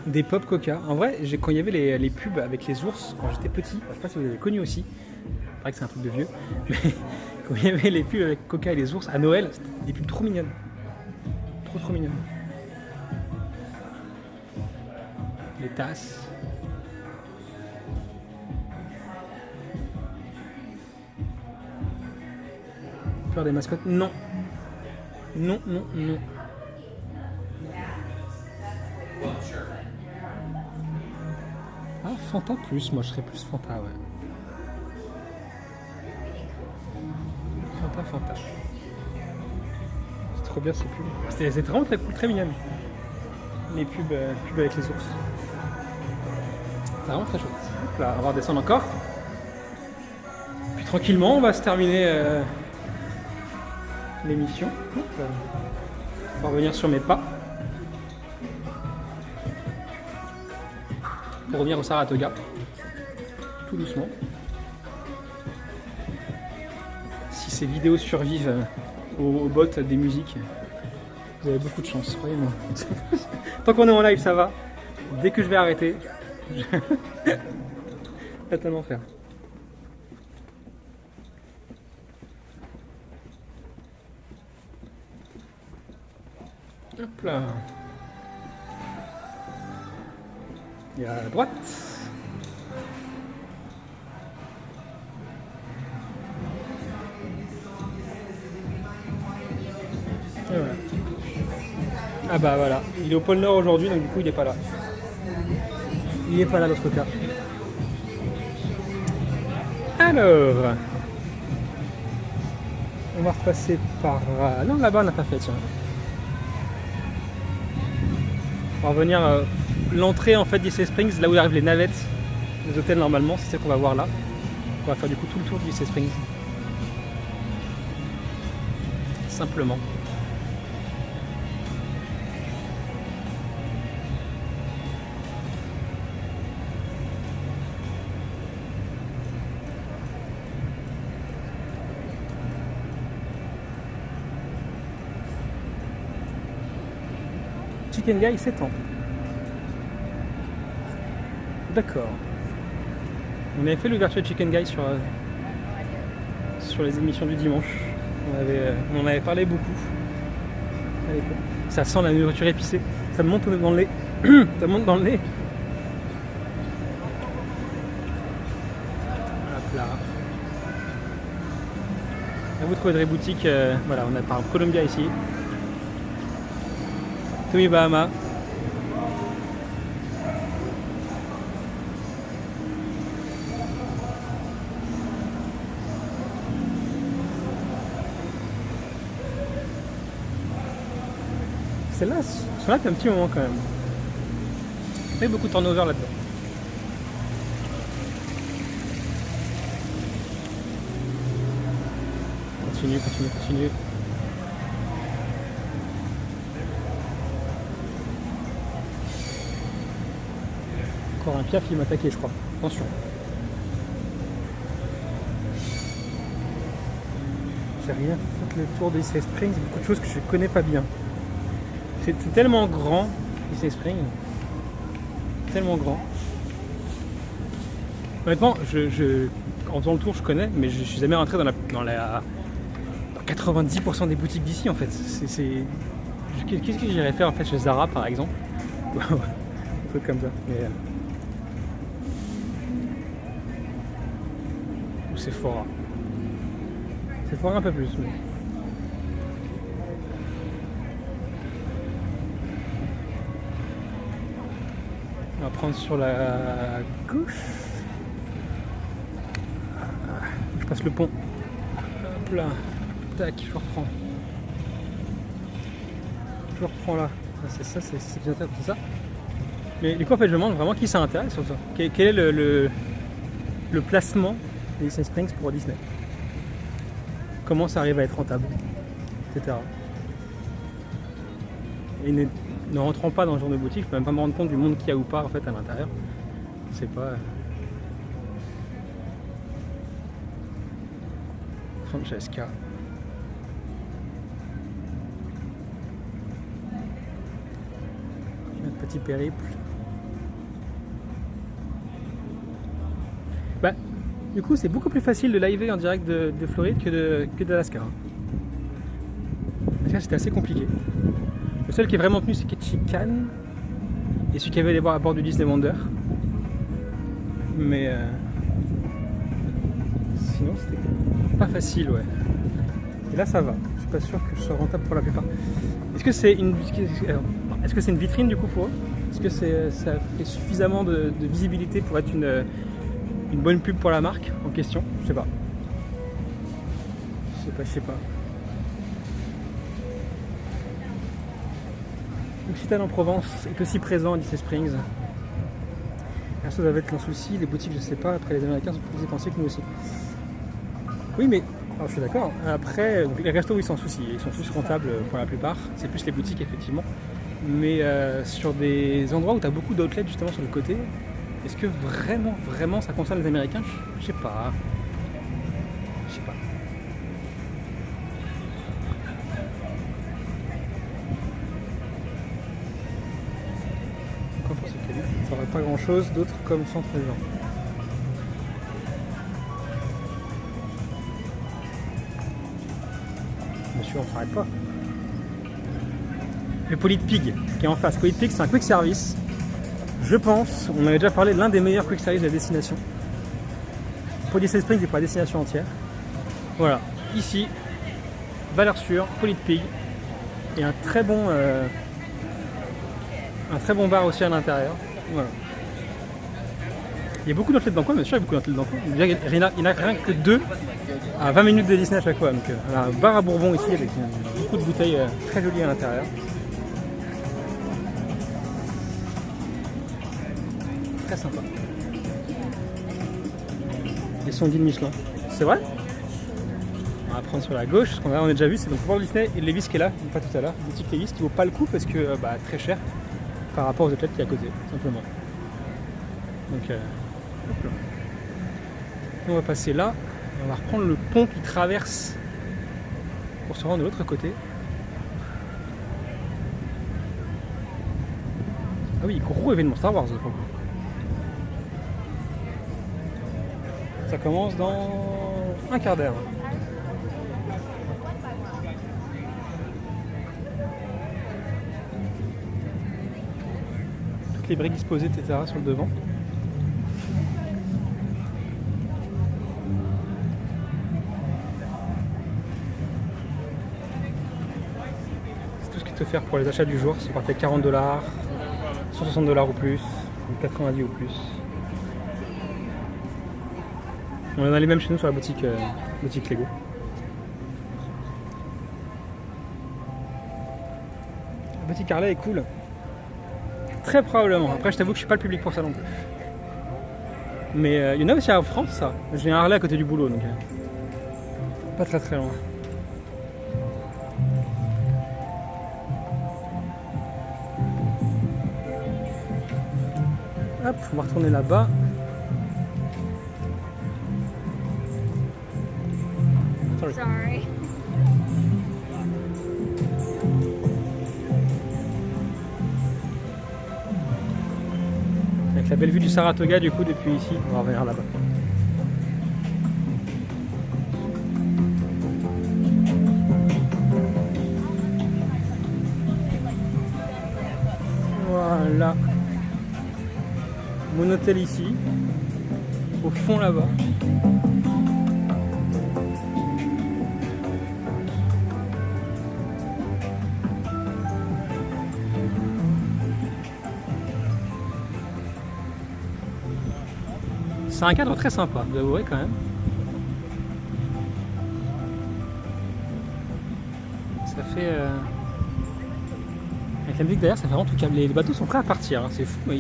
Des pop Coca. En vrai, quand il y avait les pubs avec les ours, quand j'étais petit, je sais pas si vous avez connu aussi, c'est vrai que c'est un truc de vieux, mais quand il y avait les pubs avec Coca et les ours à Noël, c'était des pubs trop mignonnes. Trop mignonnes. Les tasses. Peur des mascottes? Non. Non, non, non. Ah, Fanta plus, moi je serais plus Fanta, ouais. Fanta. C'est trop bien ces pubs. C'est vraiment très cool, très mignon. Les pubs avec les ours. C'est vraiment très chouette. Hop là, on va redescendre encore. Puis tranquillement, on va se terminer l'émission. On va revenir sur mes pas. Pour revenir au Saratoga. Tout doucement. Si ces vidéos survivent au bot des musiques, vous avez beaucoup de chance, croyez-moi. Tant qu'on est en live, ça va. Dès que je vais arrêter, c'est un enfer. Hop là. Et à droite. Et voilà. Ah bah voilà, il est au pôle Nord aujourd'hui, donc du coup il est pas là. Il est pas là l'autre cas. Alors, on va repasser par... Non, là-bas on n'a pas fait, tiens. On va revenir l'entrée en fait d'Ice Springs, là où arrivent les navettes, les hôtels normalement, c'est ce qu'on va voir là. On va faire du coup tout le tour d'Ice Springs. Simplement. Chicken Guy 7 ans. D'accord. On avait fait l'ouverture de Chicken Guy sur les émissions du dimanche. On en avait parlé beaucoup. Ça sent la nourriture épicée. Ça me monte dans le nez. Ça monte dans le nez. Hop là. Là vous trouverez des boutiques. Voilà, on a par exemple Columbia ici. Tommy Bahama. Celle-là, celle-là, c'est un petit moment quand même. Il y a beaucoup de turnover là-dedans. Continue. Encore un piaf qui m'a attaqué, je crois. Attention. J'ai rien fait le tour d'Ice Springs, beaucoup de choses que je ne connais pas bien. C'est tellement grand, Ice Springs. Tellement grand. Honnêtement, en faisant le tour, je connais, mais je suis jamais rentré dans 90% des boutiques d'ici en fait. Qu'est-ce que j'irais faire en fait chez Zara par exemple? Un truc comme ça. Mais, ou Sephora. Sephora un peu plus. Mais... On va prendre sur la gauche. Je passe le pont. Hop là. Tac, je reprends. Je reprends là. C'est ça, c'est bien ça, c'est ça. Mais du coup, en fait, je me demande vraiment qui ça intéresse sur ça. Quel est le placement des Ice Springs pour Disney? Comment ça arrive à être rentable, etc. Et ne rentrant pas dans ce genre de boutique, je peux même pas me rendre compte du monde qu'il y a ou pas en fait à l'intérieur. C'est pas. Francesca. Notre petit périple. Bah, du coup, c'est beaucoup plus facile de liver en direct de Floride que d'Alaska. Parce que c'était assez compliqué. Le seul qui est vraiment tenu, c'est Ketchikan. Et celui qui avait les voir à bord du Disney Wonder. Mais sinon, c'était pas facile, ouais. Et là, ça va. Je suis pas sûr que ce soit rentable pour la plupart. Est-ce que c'est une vitrine du coup pour eux? Est-ce que ça fait suffisamment de visibilité pour être une bonne pub pour la marque en question? Je sais pas. Je sais pas. L'Occitane en Provence est aussi présent à Disney Springs. La chose va être un souci, les boutiques je sais pas, après les Américains sont plus dépensés que nous aussi. Oui mais, alors je suis d'accord, après donc les restos ils sont sans souci, ils sont tous rentables pour la plupart, c'est plus les boutiques effectivement. Mais sur des endroits où tu as beaucoup d'outlets justement sur le côté, est-ce que vraiment ça concerne les Américains? Je sais pas. Ça n'aurait pas grand chose d'autre comme centre urbain. Monsieur, on s'arrête pas. Le Polypig qui est en face. Polypig, c'est un quick service. Je pense, on avait déjà parlé de l'un des meilleurs quick service de la destination. Pour Disney Springs et pour la destination entière. Voilà, ici, valeur sûre, Polypig. Et un très bon bar aussi à l'intérieur. Voilà. Il y a beaucoup d'outlets dans le coin, bien sûr, il y a beaucoup d'outlets dans le coin. Il n'y en a rien que 2 à 20 minutes de Disney à chaque fois. Donc, un bar à Bourbon ici avec beaucoup de bouteilles très jolies à l'intérieur. Très sympa. Les sons guide Michelin. C'est vrai? On va prendre sur la gauche. Ce qu'on a déjà vu, c'est donc Walt Disney et Levi's qui est là, pas tout à l'heure. Boutique Levi's qui vaut pas le coup parce que très cher par rapport aux outlets qui est à côté, simplement. Donc, hop là. On va passer là. On va reprendre le pont qui traverse pour se rendre de l'autre côté. Ah oui, gros événement Star Wars. Ça commence dans un quart d'heure. Toutes les briques disposées, etc. sur le devant. C'est tout ce qui est offert pour les achats du jour. C'est parti à $40, $160 ou plus, ou 90 ou plus. On en a les mêmes chez nous sur la boutique Lego. La boutique Harley est cool. Très probablement. Après, je t'avoue que je suis pas le public pour ça non plus. Mais il y en a aussi en France, ça. J'ai un Harley à côté du boulot, donc pas très très loin. Hop, on va retourner là-bas. Sorry. Avec la belle vue du Saratoga du coup depuis ici, on va revenir là-bas. Voilà. Mon hôtel ici, au fond là-bas. C'est un cadre très sympa, vous avouerez quand même. Ça fait... Avec la musique derrière, ça fait vraiment tout câble. Les bateaux sont prêts à partir, hein. C'est fou, mais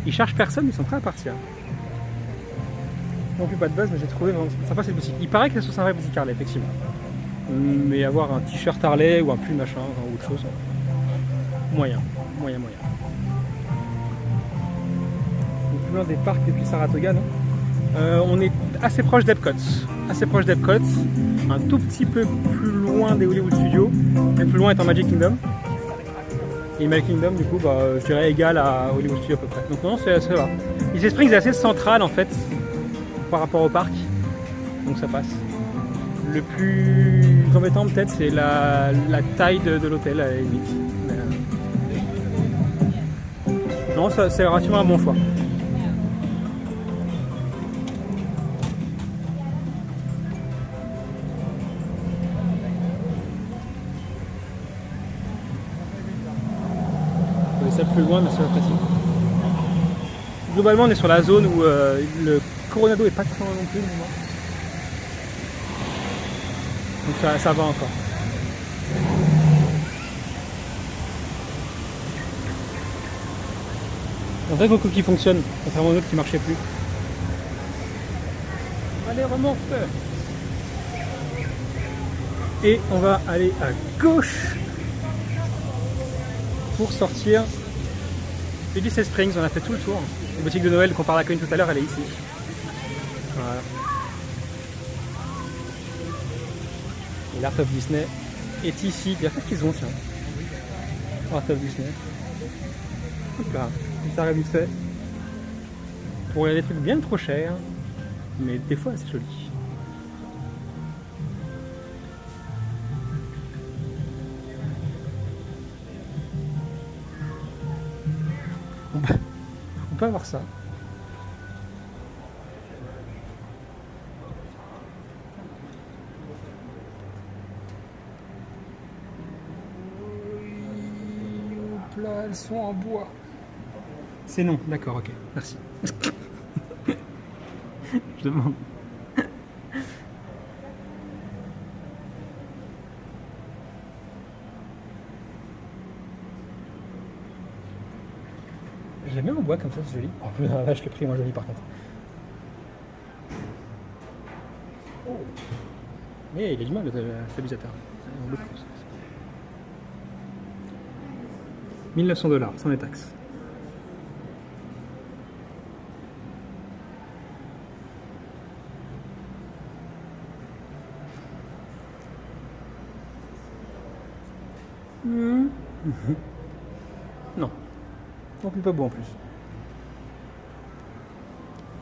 ils chargent personne, ils sont prêts à partir. Non plus pas de buzz, mais j'ai trouvé vraiment sympa cette boutique. Il paraît que c'est un vrai boutique Harley, effectivement. Mais avoir un t-shirt Harley ou un pull machin, ou autre chose, moyen. Des parcs depuis Saratoga, non on est assez proche d'Epcot. Un tout petit peu plus loin des Hollywood Studios. Le plus loin étant Magic Kingdom. Et Magic Kingdom, du coup, je dirais égal à Hollywood Studios à peu près. Donc non, ça va. Disney Springs est assez central en fait par rapport au parc. Donc ça passe. Le plus embêtant peut-être c'est la taille de l'hôtel à la limite. Non, ça, c'est relativement un bon choix. ça plus loin, mais c'est apprécié. Globalement, on est sur la zone où le Coronado est pas très loin non plus. Donc ça va encore. Un vrai coco qui fonctionne, contrairement aux autres qui marchaient plus. Allez, remonte! Et on va aller à gauche pour sortir Ulysses Springs. On a fait tout le tour. La boutique de Noël qu'on parle à Corinne tout à l'heure, elle est ici. Voilà. Et l'Art of Disney est ici. Il y a qu'est-ce qu'ils ont, tiens. Art of Disney. Hop là. Ça aurait vite fait. Pour des trucs bien trop chers, mais des fois assez jolis. On peut avoir ça. Hop là, elles sont en bois. C'est non, d'accord, ok, merci. Je demande. Je l'aime bien en bois comme ça, c'est joli. Oh, la vache, le prix est moins joli par contre. Oh. Mais il a du mal, le stabilisateur. $1900, sans les taxes. Non. Non plus pas beau en plus.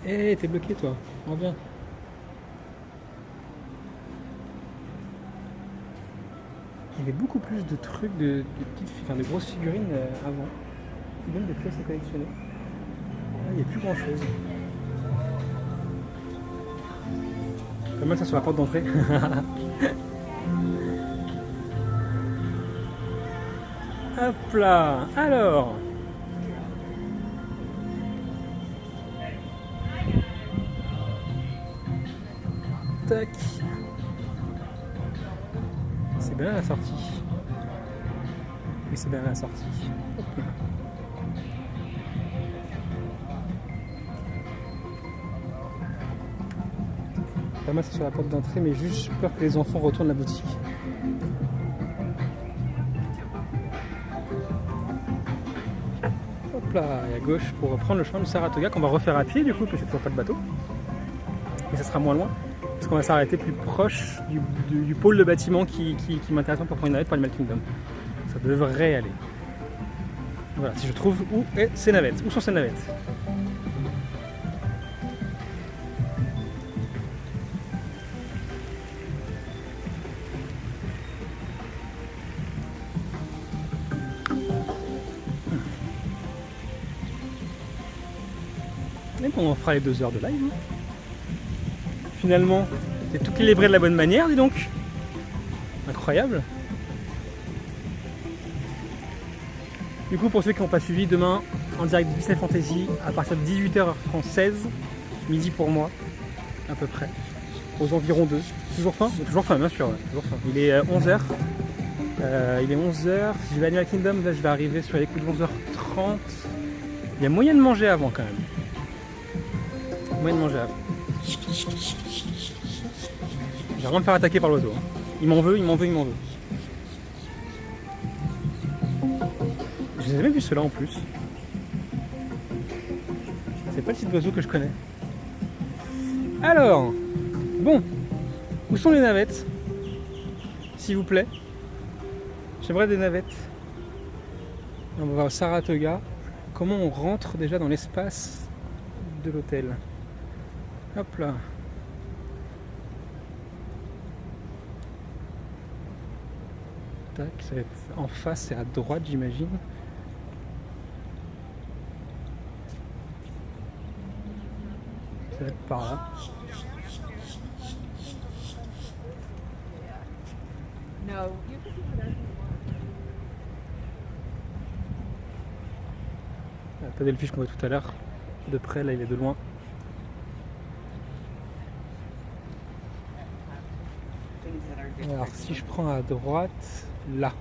Eh, t'es bloqué toi. Reviens. Il y avait beaucoup plus de trucs, de petites, enfin de grosses figurines avant. Même des pièces à collectionner. Là, il n'y a plus grand chose. Pas mal ça sur la porte d'entrée. Hop là. Alors. Tac. C'est bien la sortie. Oui, c'est bien la sortie. Hop là. Pas mal c'est sur la porte d'entrée, mais juste j'ai peur que les enfants retournent la boutique. Hop là, et à gauche pour reprendre le chemin du Saratoga qu'on va refaire à pied du coup, parce que c'est toujours pas de bateau. Mais ça sera moins loin, parce qu'on va s'arrêter plus proche du pôle de bâtiment qui m'intéresse pour prendre une navette pour Animal Kingdom. Ça devrait aller. Voilà, si je trouve où est ces navettes. Où sont ces navettes? Et bon, on fera les 2 heures de live. Finalement, c'est tout équilibré de la bonne manière, dis donc. Incroyable. Du coup, pour ceux qui n'ont pas suivi, demain, en direct de Disney Fantasy, à partir de 18h française, midi pour moi, à peu près, aux environs d'eux. Toujours faim? Toujours faim, bien sûr, ouais, toujours faim. Il est 11h. Il est 11h. Si je vais à Animal Kingdom, là, je vais arriver sur les coups de 11h30. Il y a moyen de manger avant, quand même. Moyen de manger avant. Je vais vraiment me faire attaquer par l'oiseau. Il m'en veut, il m'en veut, il m'en veut. Je n'ai jamais vu cela en plus. C'est pas le type d'oiseau que je connais. Alors, bon, où sont les navettes? S'il vous plaît. J'aimerais des navettes. On va voir au Saratoga. Comment on rentre déjà dans l'espace de l'hôtel? Hop là. Tac, ça va être en face, c'est à droite j'imagine. Ça va être par là. La paddlefish qu'on voit tout à l'heure. De près, là il est de loin. Alors si je prends à droite, là.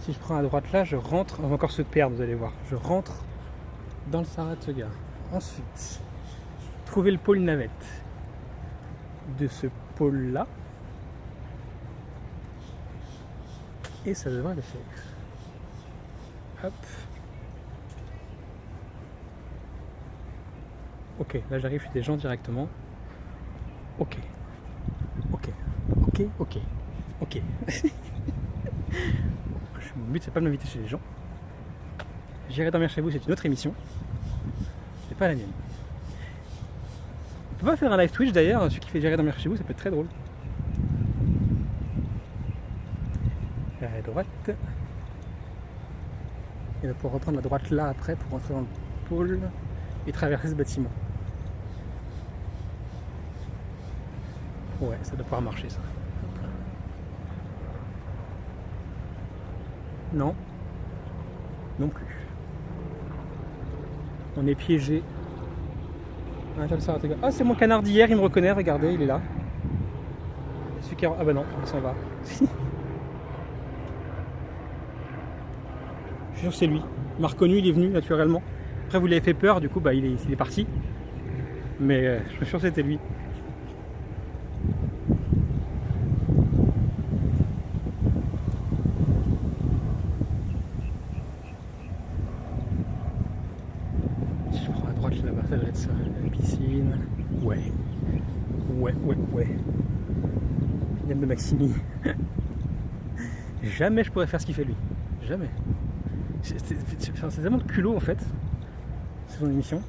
Si je prends à droite là, je rentre. On va encore se perdre, vous allez voir. Je rentre dans le Saratoga. Ensuite, trouver le pôle navette. De ce pôle là. Et ça devrait le faire. Hop. Ok, là j'arrive chez des gens directement. Ok. Ok. Ok, ok. Ok. Mon but c'est pas de m'inviter chez les gens. J'irai dormir chez vous, c'est une autre émission. C'est pas la mienne. On peut pas faire un live Twitch d'ailleurs, celui qui fait J'irai dormir chez vous, ça peut être très drôle. À droite. Et on va pouvoir reprendre la droite là après pour rentrer dans le pôle et traverser ce bâtiment. Ouais, ça doit pouvoir marcher ça. Non. Non plus. On est piégé. Ah, c'est mon canard d'hier, il me reconnaît, regardez, il est là. Ah bah non, il s'en va. Je suis sûr que c'est lui. Il m'a reconnu, il est venu naturellement. Après vous l'avez fait peur, du coup bah il est parti. Mais je suis sûr que c'était lui. Si je prends à droite là-bas, ça doit être ça. La piscine. Ouais. Yann de Maximi. Jamais je pourrais faire ce qu'il fait lui. Jamais. C'est tellement de culot en fait. C'est son émission.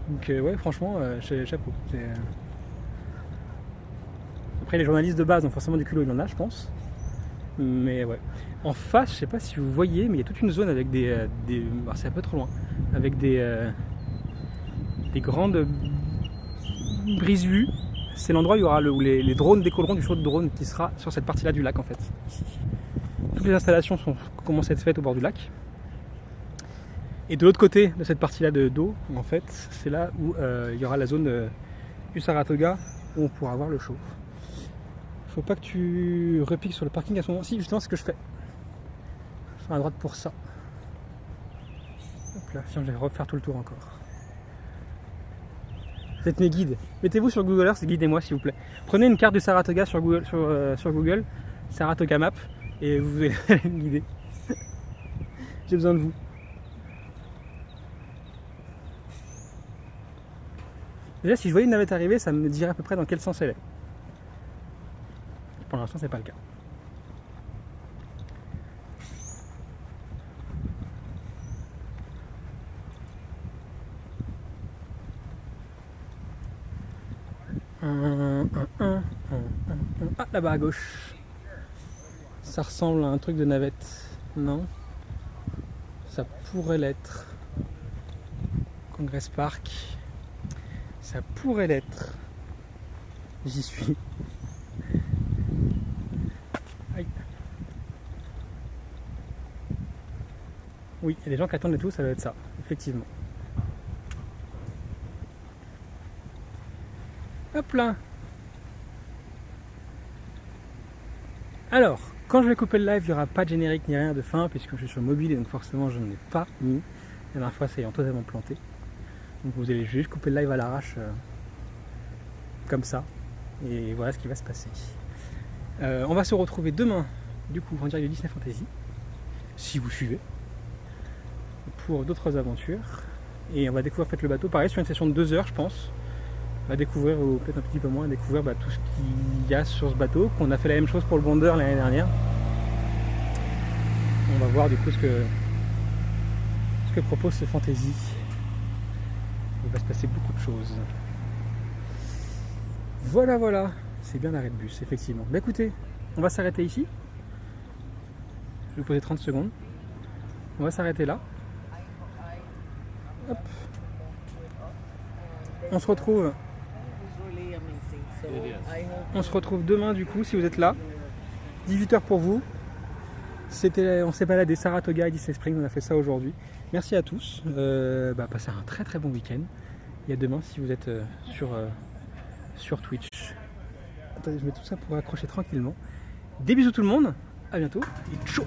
Donc ouais, franchement, chapeau. Après les journalistes de base ont forcément du culot, il en a je pense. Mais ouais. En face, je sais pas si vous voyez, mais il y a toute une zone avec des c'est un peu trop loin. Avec des grandes brise-vues. C'est l'endroit où il y aura où les drones décolleront du show de drone qui sera sur cette partie-là du lac en fait. Ici. Toutes les installations commencent à être faites au bord du lac. Et de l'autre côté de cette partie-là d'eau, en fait, c'est là où il y aura la zone du Saratoga où on pourra voir le show. Faut pas que tu repiques sur le parking à ce moment. Si, justement, c'est ce que je fais. Je fais à droite pour ça. Hop là, sinon je vais refaire tout le tour encore. Vous êtes mes guides. Mettez-vous sur Google Earth et guidez-moi s'il vous plaît. Prenez une carte du Saratoga sur Google, Saratoga Map, et vous allez me guider. J'ai besoin de vous. Déjà, si je voyais une navette arriver, ça me dirait à peu près dans quel sens elle est. Pour l'instant, c'est pas le cas. Ah, là-bas à gauche. Ça ressemble à un truc de navette. Non. Ça pourrait l'être. Congress Park. Ça pourrait l'être. J'y suis. Aïe. Oui, il y a des gens qui attendent et tout, ça doit être ça, effectivement. Hop là. Alors, quand je vais couper le live, il n'y aura pas de générique ni rien de fin, puisque je suis sur mobile et donc forcément je n'en ai pas mis. La dernière fois, ça ayant totalement planté. Donc vous allez juste couper le live à l'arrache, comme ça. Et voilà ce qui va se passer. On va se retrouver demain, du coup, en direct de Disney Fantasy, si vous suivez, pour d'autres aventures. Et on va découvrir le bateau, pareil, sur une session de 2 heures, je pense. On va découvrir, ou peut-être un petit peu moins, découvrir tout ce qu'il y a sur ce bateau, qu'on a fait la même chose pour le Bonder l'année dernière. On va voir du coup ce que propose ce fantasy. Il va se passer beaucoup de choses. Voilà, c'est bien l'arrêt de bus, effectivement. Bah écoutez, on va s'arrêter ici. Je vais vous poser 30 secondes. On va s'arrêter là. Hop. On se retrouve demain du coup si vous êtes là. 18h pour vous. On s'est baladé Saratoga et Disney Springs, on a fait ça aujourd'hui. Merci à tous. Passez un très très bon week-end. Et à demain si vous êtes sur Twitch. Attendez, je mets tout ça pour accrocher tranquillement. Des bisous tout le monde. À bientôt. Et ciao.